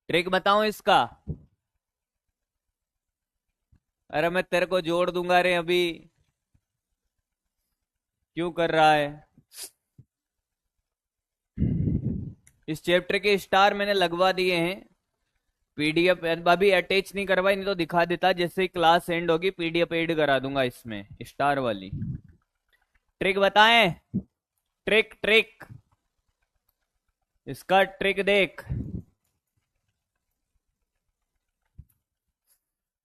ट्रिक बताऊं इसका? अरे मैं तेरे को जोड़ दूंगा रे अभी, क्यों कर रहा है? इस चैप्टर के स्टार मैंने लगवा दिए हैं, पीडीएफ अभी अटैच नहीं करवाई, नहीं तो दिखा देता। जैसे ही क्लास एंड होगी पीडीएफ ऐड करा दूंगा इसमें, स्टार वाली। ट्रिक बताएं? ट्रिक ट्रिक, इसका ट्रिक देख।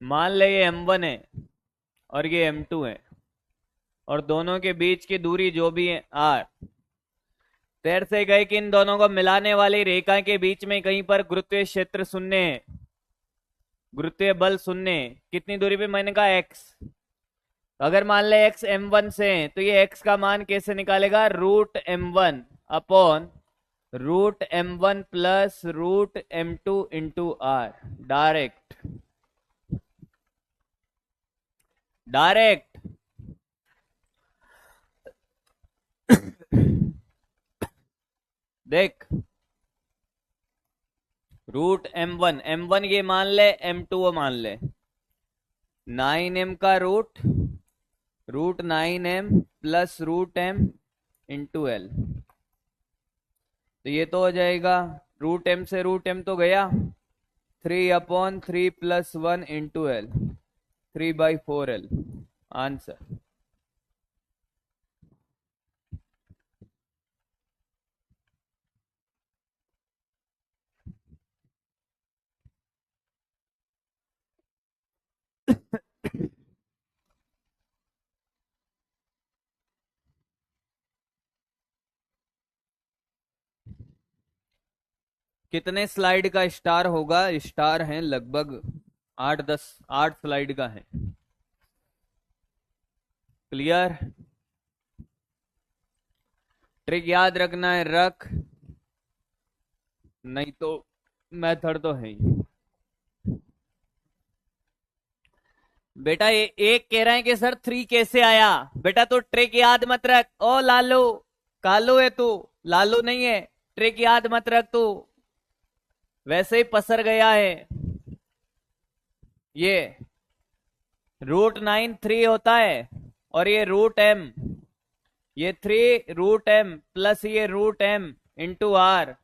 मान ले ये m1 है और ये m2 है, और दोनों के बीच की दूरी जो भी है r, तैर से गए कि इन दोनों को मिलाने वाली रेखा के बीच में कहीं पर गुरुत्वीय क्षेत्र शून्य है, गुरुत्वीय बल शून्य है। कितनी दूरी पे? मैंने कहा x। अगर मान ले x m1 से है तो ये x का मान कैसे निकालेगा? Root m1 upon root m1 plus root m2 into r। Direct direct देख, रूट m1 ये मान ले, m2 मान ले, 9m का root 9m plus root m into l। तो ये तो हो जाएगा, रूट m से रूट m तो गया, 3/3 plus 1 into l, 3/4l। Answer. कितने स्लाइड का स्टार होगा? स्टार है लगभग 8 स्लाइड का है। क्लियर? ट्रिक याद रखना है, रख, नहीं तो मेथड तो है ही। बेटा ये एक कह रहा है कि सर 3 कैसे आया? बेटा तो ट्रिक याद मत रख। ओ लालू, कालू है तू, लालू नहीं है। ट्रिक याद मत रख तू, वैसे ही पसर गया है। ये रूट 9 3 होता है और ये रूट m, ये 3 रूट m प्लस ये रूट m इंटू r।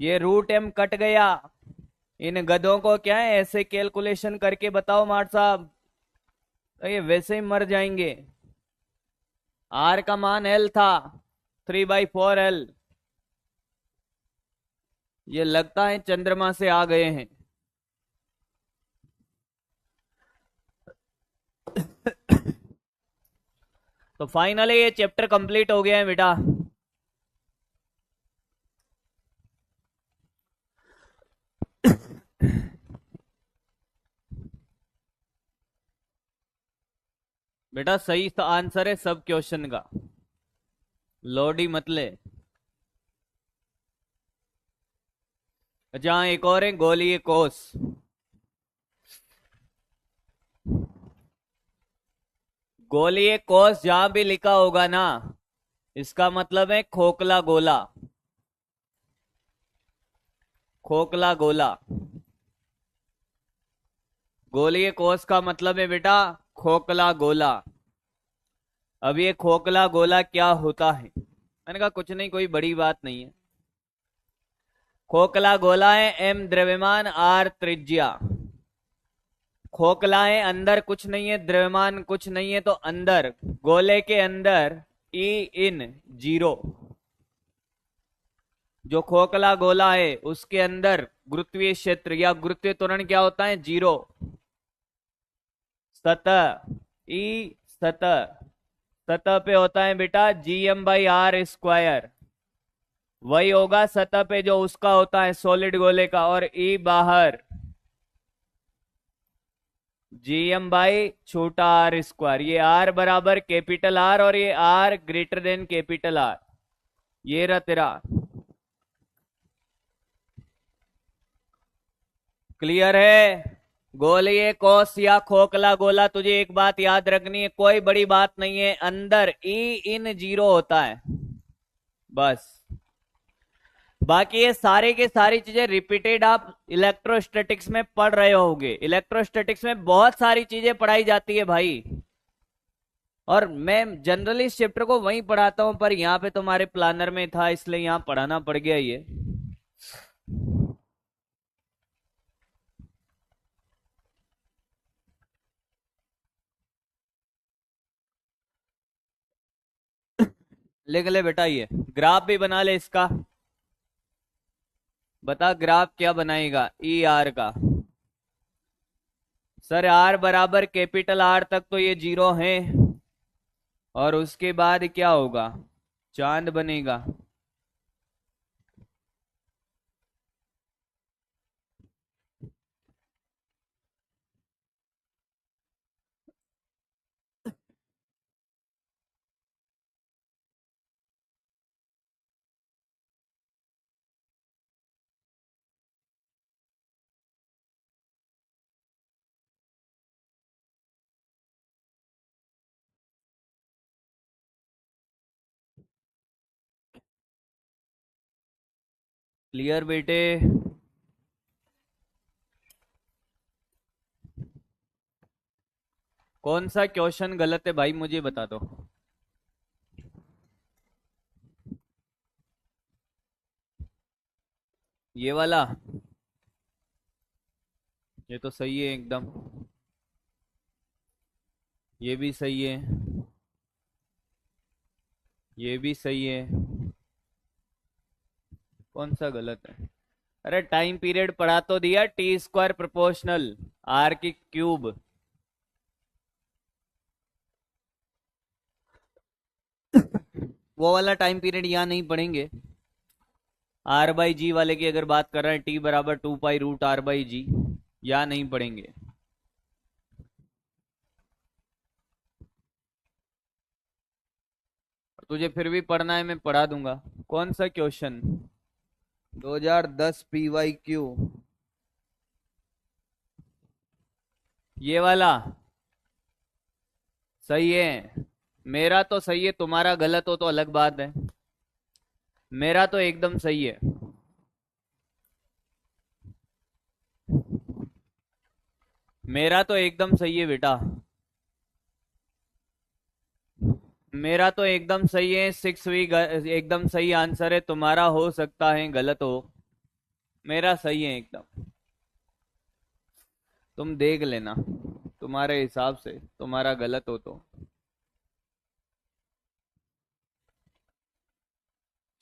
ये रूट m कट गया। इन गधों को क्या है, ऐसे कैलकुलेशन करके बताओ मार साहब, तो ये वैसे ही मर जाएंगे। r का मान l था, 3/4l। ये लगता है चंद्रमा से आ गए हैं। तो फाइनली ये चैप्टर कंप्लीट हो गया है बेटा। बेटा सही आंसर है सब क्वेश्चन का, लोड ही मत ले। जहां एक और है, गोलीय कोष। गोलीय कोष जहां भी लिखा होगा ना, इसका मतलब है खोखला गोला। खोखला गोला, गोलीय कोष का मतलब है बेटा खोखला गोला। अब ये खोखला गोला क्या होता है? मैंने कहा कुछ नहीं, कोई बड़ी बात नहीं है। खोखला गोला है, m द्रव्यमान, r त्रिज्या। खोखला है, अंदर कुछ नहीं है, द्रव्यमान कुछ नहीं है, तो अंदर गोले के अंदर E in 0। जो खोखला गोला है उसके अंदर गुरुत्वीय क्षेत्र या गुरुत्वीय त्वरण क्या होता है? 0। सतह E, सतह पे होता है बेटा gm/r²। वही होगा सतह पे जो उसका होता है सॉलिड गोले का। और E बाहर gm/r²। ये r बराबर कैपिटल R और ये r greater than capital R। ये रहा तेरा। क्लियर है? गोलीय कोष या खोखला गोला, तुझे एक बात याद रखनी है, कोई बड़ी बात नहीं है, अंदर E in 0 होता है बस। बाकी ये सारे के सारी चीजें रिपीटेड आप इलेक्ट्रोस्टैटिक्स में पढ़ रहे होगे। इलेक्ट्रोस्टैटिक्स में बहुत सारी चीजें पढ़ाई जाती है भाई, और मैं जनरली इस चैप्टर को वहीं पढ़ाता हूं, पर यहाँ पे तुम्हारे प्लानर में था इसलिए यहाँ पढ़ाना पड़ गया ये। लिख ले बेटा, ये ग्राफ भी बना ले इसका। बता ग्राफ क्या बनाएगा ई आर का? सर आर बराबर कैपिटल आर तक तो ये 0 है, और उसके बाद क्या होगा? चांद बनेगा। क्लियर बेटे? कौन सा क्वेश्चन गलत है भाई, मुझे बता दो। ये वाला? ये तो सही है एकदम। ये भी सही है। ये भी सही है। कौन सा गलत है? अरे टाइम पीरियड पढ़ा तो दिया, टी स्क्वायर प्रोपोर्शनल आर की क्यूब। वो वाला टाइम पीरियड यहाँ नहीं पढ़ेंगे। आर बाई जी वाले की अगर बात कर रहे हैं, टी बराबर 2 पाई रूट r/g, यहाँ नहीं पढ़ेंगे। तुझे फिर भी पढ़ना है, मैं पढ़ा दूंगा। कौन सा क्वेश्चन? 2010 PYQ? ये वाला सही है। मेरा तो सही है, तुम्हारा गलत हो तो अलग बात है। मेरा तो एकदम सही है। मेरा तो एकदम सही है बेटा। मेरा तो एकदम सही है। 6 वीक एकदम सही आंसर है। तुम्हारा हो सकता है गलत हो। मेरा सही है एकदम। तुम देख लेना तुम्हारे हिसाब से, तुम्हारा गलत हो तो।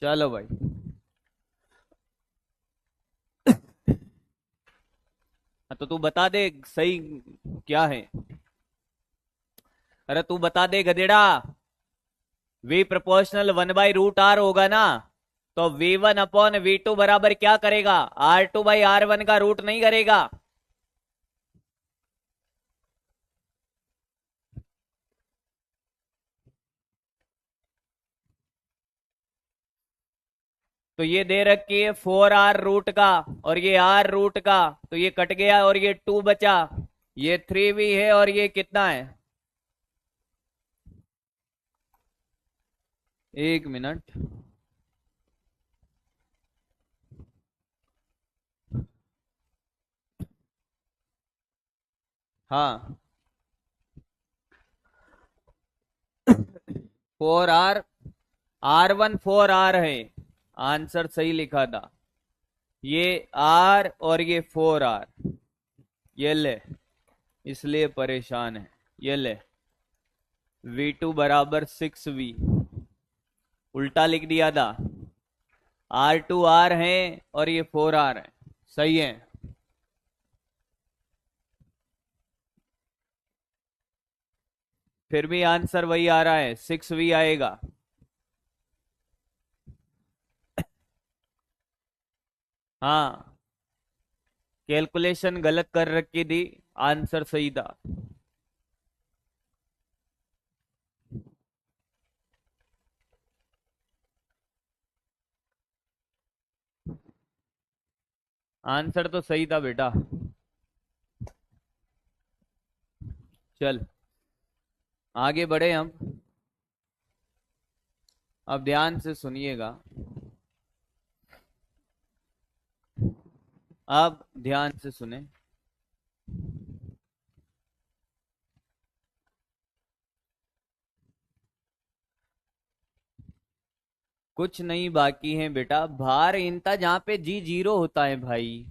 चलो भाई। हाँ, तो तू बता दे सही क्या है। अरे तू बता दे गधेड़ा। वी प्रोपोर्शनल 1/√r होगा ना, तो V1/V2 बराबर क्या करेगा? R2/R1 का रूट नहीं करेगा। तो ये दे रखी है 4r रूट का, और ये r रूट का, तो ये कट गया और ये 2 बचा। ये 3v है और ये कितना है? 1 मिनट। हाँ, 4r, R1 4r है। आंसर सही लिखा था। ये r और ये 4r। ये ले, इसलिए परेशान है। ये ले, V2 बराबर 6v। उल्टा लिख दिया था। R2r है और ये 4r है। सही है। फिर भी आंसर वही आ रहा है, 6v आएगा। हाँ, कैलकुलेशन गलत कर रखी थी, आंसर सही था। आंसर तो सही था बेटा। चल आगे बढ़े हम। अब ध्यान से सुनिएगा। अब ध्यान से सुने। कुछ नहीं बाकी है बेटा। भार हीनता जहां पे जी 0 होता है भाई,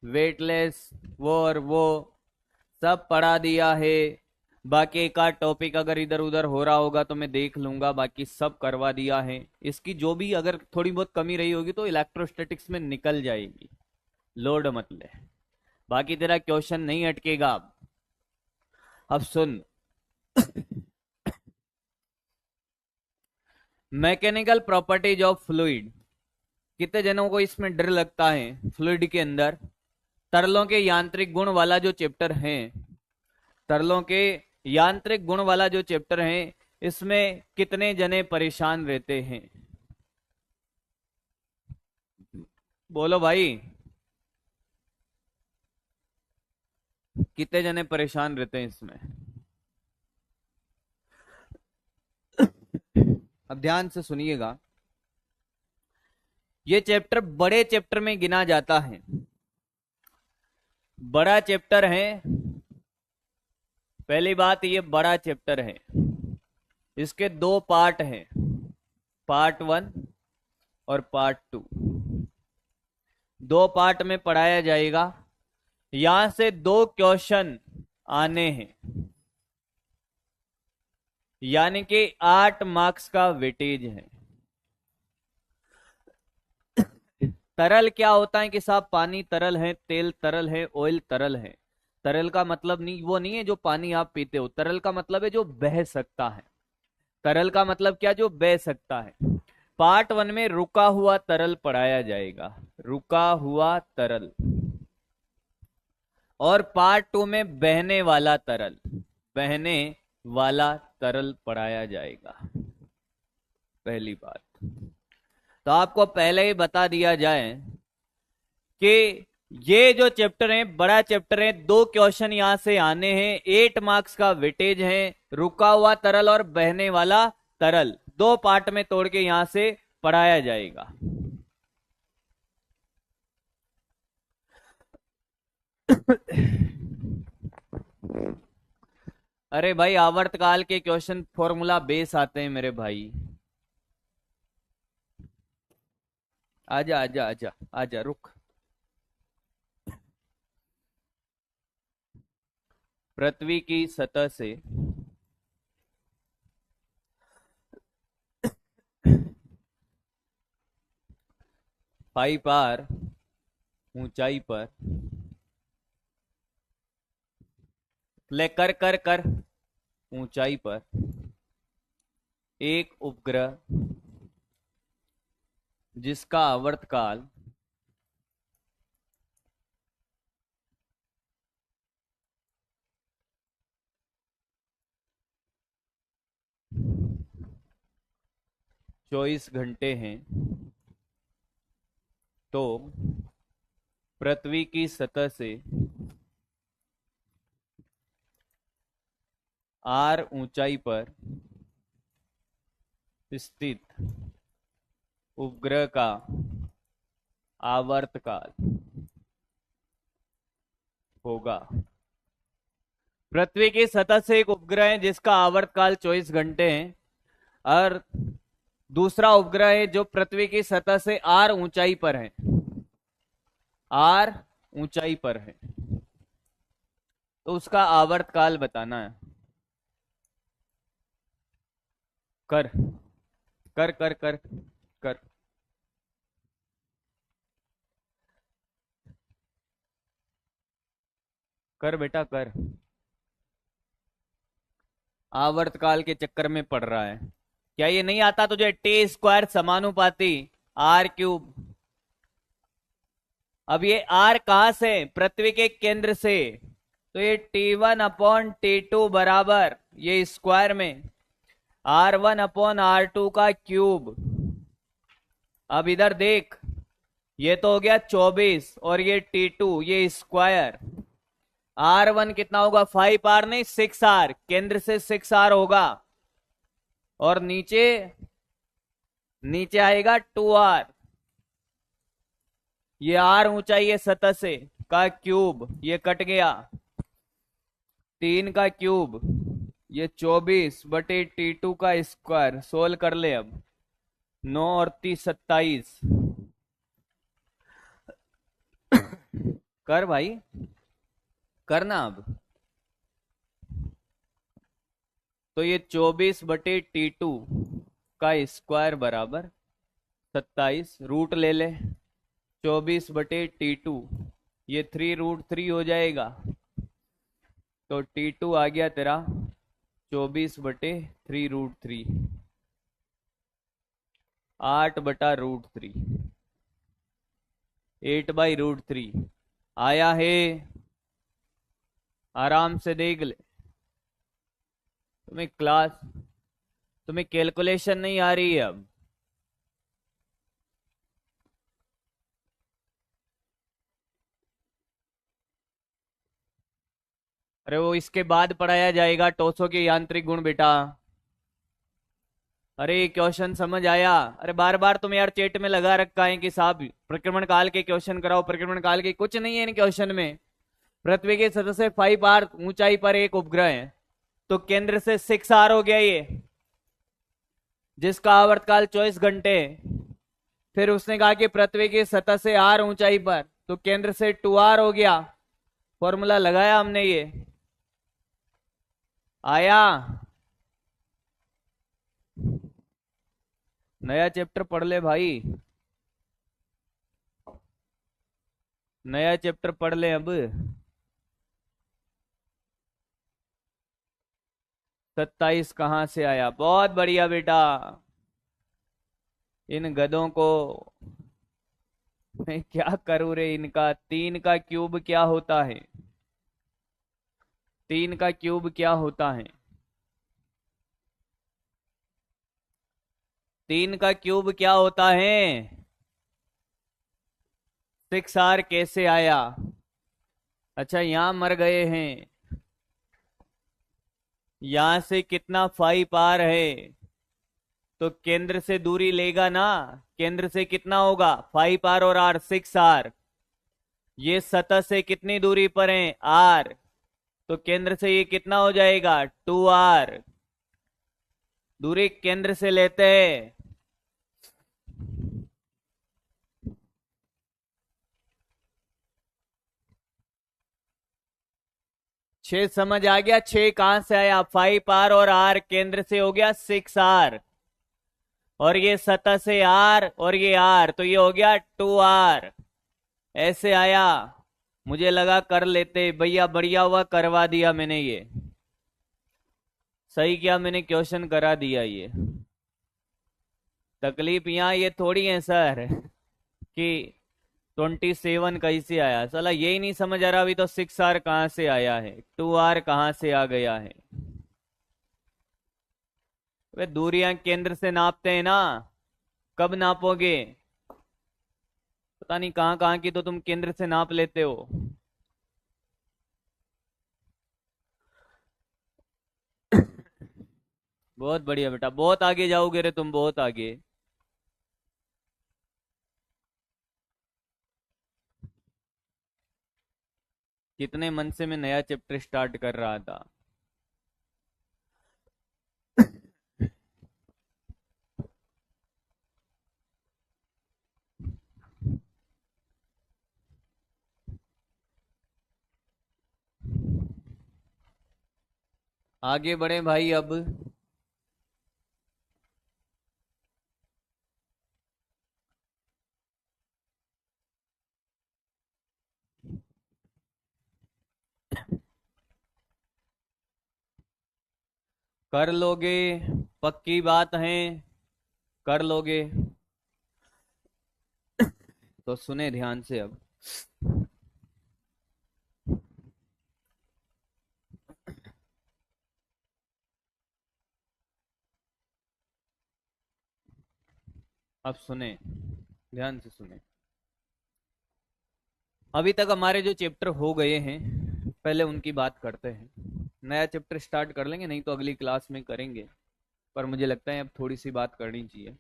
वेटलेस, वो और वो सब पढ़ा दिया है। बाकी एक आध टॉपिक अगर इधर उधर हो रहा होगा तो मैं देख लूंगा, बाकी सब करवा दिया है। इसकी जो भी अगर थोड़ी बहुत कमी रही होगी तो इलेक्ट्रोस्टैटिक्स में निकल जाएगी, लोड मत ले। बाकी तेरा क्वेश्चन नहीं अटकेगा। अब सुन। Mechanical properties of fluid. कितने जनों को इसमें डर लगता है? फ्लूइड के अंदर तरलों के यांत्रिक गुण वाला जो चैप्टर है, तरलों के यांत्रिक गुण वाला जो चैप्टर है, इसमें कितने जने परेशान रहते हैं? बोलो भाई, कितने जने परेशान रहते हैं इसमें? अब ध्यान से सुनिएगा, ये चैप्टर बड़े चैप्टर में गिना जाता है। बड़ा चैप्टर है, पहली बात ये बड़ा चैप्टर है। इसके दो पार्ट हैं, पार्ट 1 और पार्ट 2। दो पार्ट में पढ़ाया जाएगा। यहां से 2 क्वेश्चन आने हैं, यानी कि 8 मार्क्स का वेटेज है। तरल क्या होता है कि साहब पानी तरल है, तेल तरल है, ऑयल तरल है। तरल का मतलब नहीं वो नहीं है जो पानी आप पीते हो, तरल का मतलब है जो बह सकता है। तरल का मतलब क्या, जो बह सकता है। पार्ट 1 में रुका हुआ तरल पढ़ाया जाएगा, रुका हुआ तरल। और पार्ट 2 में बहने वाला तरल, बहने वाला तरल पढ़ाया जाएगा। पहली बात तो आपको पहले ही बता दिया जाए कि ये जो चैप्टर है बड़ा चैप्टर है, 2 क्वेश्चन यहां से आने हैं, 8 मार्क्स का वेटेज है। रुका हुआ तरल और बहने वाला तरल 2 पार्ट में तोड़ के यहां से पढ़ाया जाएगा। अरे भाई आवर्तकाल के क्वेश्चन फॉर्मूला बेस आते हैं मेरे भाई। आजा आजा आजा आजा, रुक। पृथ्वी की सतह से पार ऊंचाई पर ले कर कर कर ऊंचाई पर एक उपग्रह जिसका आवर्तकाल 24 घंटे हैं, तो पृथ्वी की सतह से r ऊंचाई पर स्थित उपग्रह का आवर्तकाल होगा। पृथ्वी की सतह से एक उपग्रह है जिसका आवर्तकाल 24 घंटे है, और दूसरा उपग्रह है जो पृथ्वी की सतह से r ऊंचाई पर है, r ऊंचाई पर है, तो उसका आवर्तकाल बताना है। कर कर कर कर कर कर बेटा कर। आवर्तकाल के चक्कर में पड़ रहा है क्या? ये नहीं आता तुझे? टी स्क्वायर समानुपाती आर क्यूब। अब ये आर कहां से? पृथ्वी के केंद्र से, तो ये T1/T2 बराबर ये स्क्वायर में R1/R2 का क्यूब। अब इधर देख, ये तो हो गया 24 और ये T2 ये स्क्वायर। R1 कितना होगा? 5R नहीं 6R, केंद्र से 6R होगा, और नीचे नीचे आएगा 2R। ये R ऊंचाई है सतह से का क्यूब, ये कट गया 3 का क्यूब, ये 24/T2 का स्क्वायर। सोल्व कर ले अब, 9 और 30 27। कर भाई, करना अब। तो ये 24/T2 का स्क्वायर बराबर 27, रूट ले ले 24/T2, ये 3√3 हो जाएगा, तो T2 आ गया तेरा 24/3√3, 8/√3, 8/√3 आया है। आराम से देख ले। तुम्हें कैलकुलेशन नहीं आ रही है अब? अरे वो इसके बाद पढ़ाया जाएगा टोसो के यांत्रिक गुण बेटा। अरे क्वेश्चन समझ आया? अरे बार बार तुम यार चेट में लगा रखा है कि साहब प्रक्रमण काल के क्वेश्चन कराओ, प्रक्रमण काल के। कुछ नहीं है इन क्वेश्चन में। पृथ्वी की सतह से 5 आर ऊंचाई पर एक उपग्रह है, तो केंद्र से 6 आर हो गया ये, जिसका आवर्तकाल 24 घंटे है। फिर उसने कहा कि पृथ्वी की सतह से आर ऊंचाई पर, तो केंद्र से 2 आर हो गया। फॉर्मूला लगाया हमने, ये आया। नया चैप्टर पढ़ ले भाई, नया चैप्टर पढ़ ले अब। 27 कहां से आया? बहुत बढ़िया बेटा। इन गधों को मैं क्या करूं रे इनका। 3 का क्यूब क्या होता है? 3 का क्यूब क्या होता है? 3 का क्यूब क्या होता है? 6 आर कैसे आया? अच्छा यहां मर गए हैं। यहां से कितना 5 आर है, तो केंद्र से दूरी लेगा ना। केंद्र से कितना होगा? 5 आर और आर 6 आर। ये सतह से कितनी दूरी पर है? आर। तो केंद्र से ये कितना हो जाएगा? 2 आर। दूरी केंद्र से लेते हैं। 6 समझ आ गया? 6 कहां से आया? 5 आर और आर केंद्र से हो गया 6 आर, और ये सतह से आर और ये आर, तो ये हो गया 2 आर। ऐसे आया। मुझे लगा कर लेते भैया, बढ़िया हुआ करवा दिया मैंने। ये सही किया मैंने, क्वेश्चन करा दिया ये। तकलीफ यहाँ ये थोड़ी है सर कि 27 कैसे आया। साला यही नहीं समझ आ रहा अभी तो 6 आर कहां से आया है, 2 आर कहां से आ गया है। वे दूरियां केंद्र से नापते हैं ना, कब नापोगे? पता नहीं कहां कहां की तो तुम केंद्र से नाप लेते हो। बहुत बढ़िया बेटा, बहुत आगे जाओगे रे तुम, बहुत आगे। कितने मन से मैं नया चैप्टर स्टार्ट कर रहा था। आगे बढ़े भाई अब। कर लोगे, पक्की बात है, कर लोगे। तो सुने ध्यान से अब। अब सुने, ध्यान से सुने। अभी तक हमारे जो चैप्टर हो गए हैं, पहले उनकी बात करते हैं। नया चैप्टर स्टार्ट कर लेंगे, नहीं तो अगली क्लास में करेंगे। पर मुझे लगता है अब थोड़ी सी बात करनी चाहिए,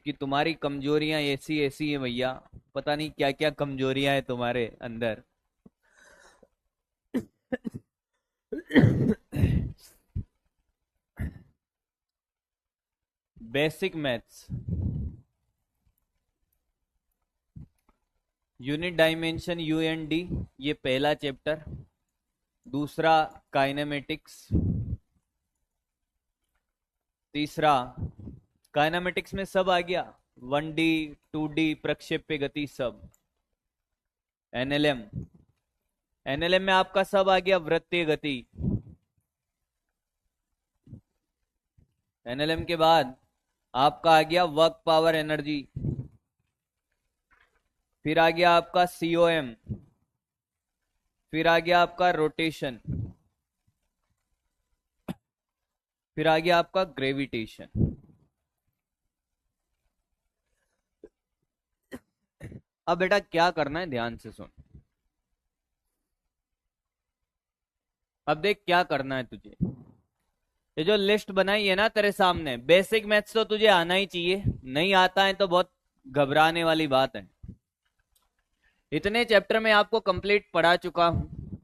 कि तुम्हारी कमजोरियां ऐसी ऐसी हैं भैया। पता नहीं क्या क्या कमजोरियां हैं तुम्हारे अंदर। बेसिक मैथ्स, यूनिट डायमेंशन यूएनडी, ये पहला चैप्टर। दूसरा काइनेमेटिक्स। तीसरा, काइनेमेटिक्स में सब आ गया, 1D 2D प्रक्षेप्य गति सब। एनएलएम, एनएलएम में आपका सब आ गया, वृत्तीय गति। एनएलएम के बाद आपका आ गया वर्क पावर एनर्जी। फिर आ गया आपका सीओएम। फिर आ गया आपका रोटेशन। फिर आ गया आपका ग्रेविटेशन। अब बेटा क्या करना है, ध्यान से सुन। अब देख क्या करना है तुझे। ये जो लिस्ट बनाई है ना तेरे सामने, बेसिक मैथ्स तो तुझे आना ही चाहिए, नहीं आता है तो बहुत घबराने वाली बात है। इतने चैप्टर में आपको कंप्लीट पढ़ा चुका हूं।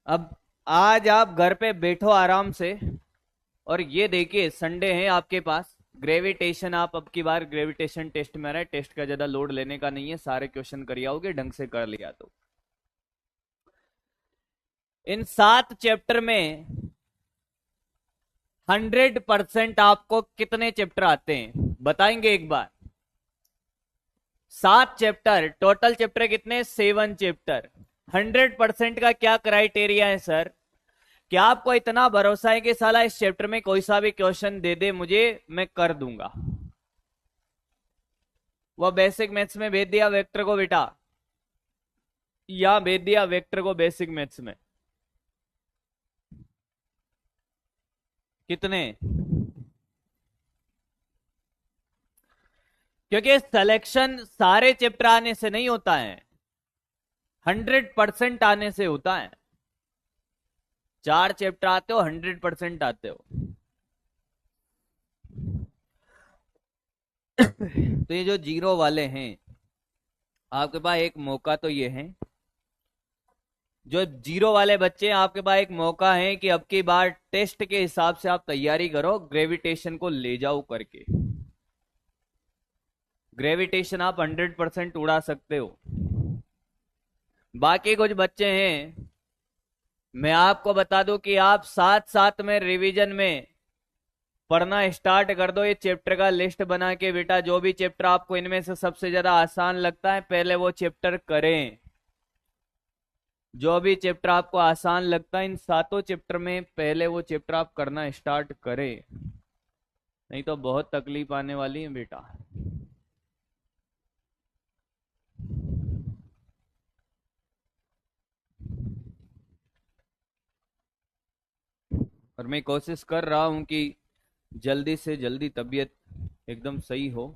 अब आज आप घर पे बैठो आराम से, और ये देखिए संडे है आपके पास, ग्रेविटेशन आप अब की बार ग्रेविटेशन टेस्ट में आ रहा है, टेस्ट का ज्यादा लोड लेने का नहीं है, सारे क्वेश्चन कर आओगे ढंग से कर लिया तो। इन 7 चैप्टर में 100% आपको कितने चैप्टर आते हैं बताएंगे एक बार? 7 चैप्टर, टोटल चैप्टर कितने? 7 चैप्टर। 100% का क्या क्राइटेरिया है सर? क्या आपको इतना भरोसा है कि साला इस चैप्टर में कोई सा भी क्वेश्चन दे दे मुझे, मैं कर दूंगा? वह बेसिक मैथ्स में भेज दिया वेक्टर को बेटा, या भेज दिया वेक्टर को बेसिक मैथ्स में, कितने? क्योंकि सिलेक्शन सारे चैप्टर आने से नहीं होता है, 100% आने से होता है। 4 चैप्टर आते हो 100% आते हो। तो ये जो जीरो वाले हैं, आपके पास एक मौका तो ये है, जो जीरो वाले बच्चे आपके पास एक मौका है कि अब की बार टेस्ट के हिसाब से आप तैयारी करो, ग्रेविटेशन को ले जाओ करके। ग्रेविटेशन आप 100% उड़ा सकते हो। बाकी कुछ बच्चे हैं, मैं आपको बता दूं कि आप साथ साथ में रिवीजन में पढ़ना स्टार्ट कर दो। ये चैप्टर का लिस्ट बना के बेटा, जो भी चैप्टर आपको इनमें से सबसे ज्यादा आसान लगता है पहले वो चैप्टर करें। जो भी चैप्टर आपको आसान लगता है इन 7 चैप्टर में पहले वो चैप्टर आप करना स्टार्ट करें, नहीं तो बहुत तकलीफ आने वाली है बेटा। और मैं कोशिश कर रहा हूं कि जल्दी से जल्दी तबीयत एकदम सही हो,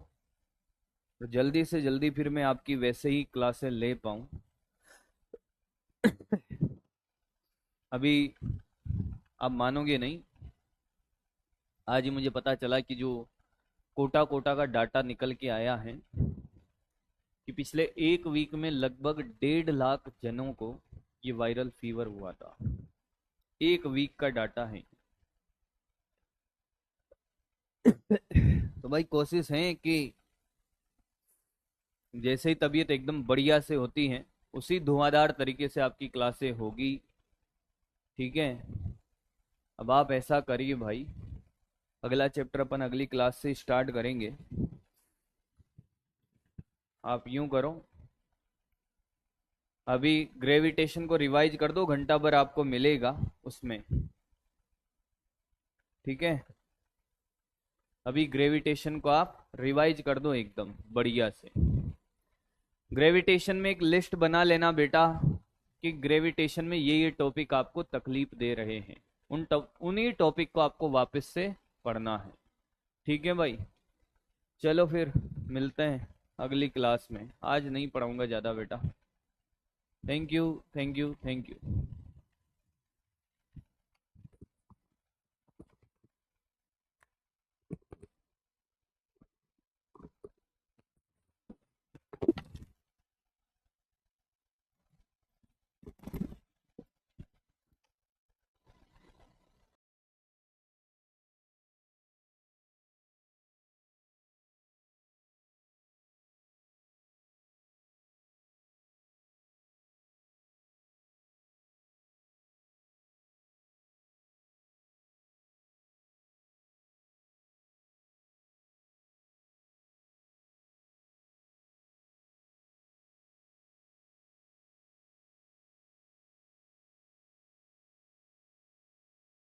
और जल्दी से जल्दी फिर मैं आपकी वैसे ही क्लासें ले पाऊं। अभी आप मानोगे नहीं, आज ही मुझे पता चला कि जो कोटा कोटा का डाटा निकल के आया है कि पिछले 1 वीक में लगभग 1.5 लाख जनों को ये वायरल फीवर हुआ था। 1 वीक का डाटा है। तो भाई कोशिश है कि जैसे ही तबीयत एकदम बढ़िया से होती है उसी धुआंधार तरीके से आपकी क्लासें होगी, ठीक है? अब आप ऐसा करिए भाई, अगला चैप्टर अपन अगली क्लास से स्टार्ट करेंगे। आप यूं करो, अभी ग्रेविटेशन को रिवाइज कर दो, घंटा भर आपको मिलेगा उसमें, ठीक है? अभी ग्रेविटेशन को आप रिवाइज कर दो एकदम बढ़िया से। ग्रेविटेशन में एक लिस्ट बना लेना बेटा कि ग्रेविटेशन में ये टॉपिक आपको तकलीफ दे रहे हैं, उन्हीं टॉपिक को आपको वापस से पढ़ना है, ठीक है भाई? चलो फिर मिलते हैं अगली क्लास में, आज नहीं पढ़ाऊंगा ज़्यादा बेटा। Thank you, thank you, thank you.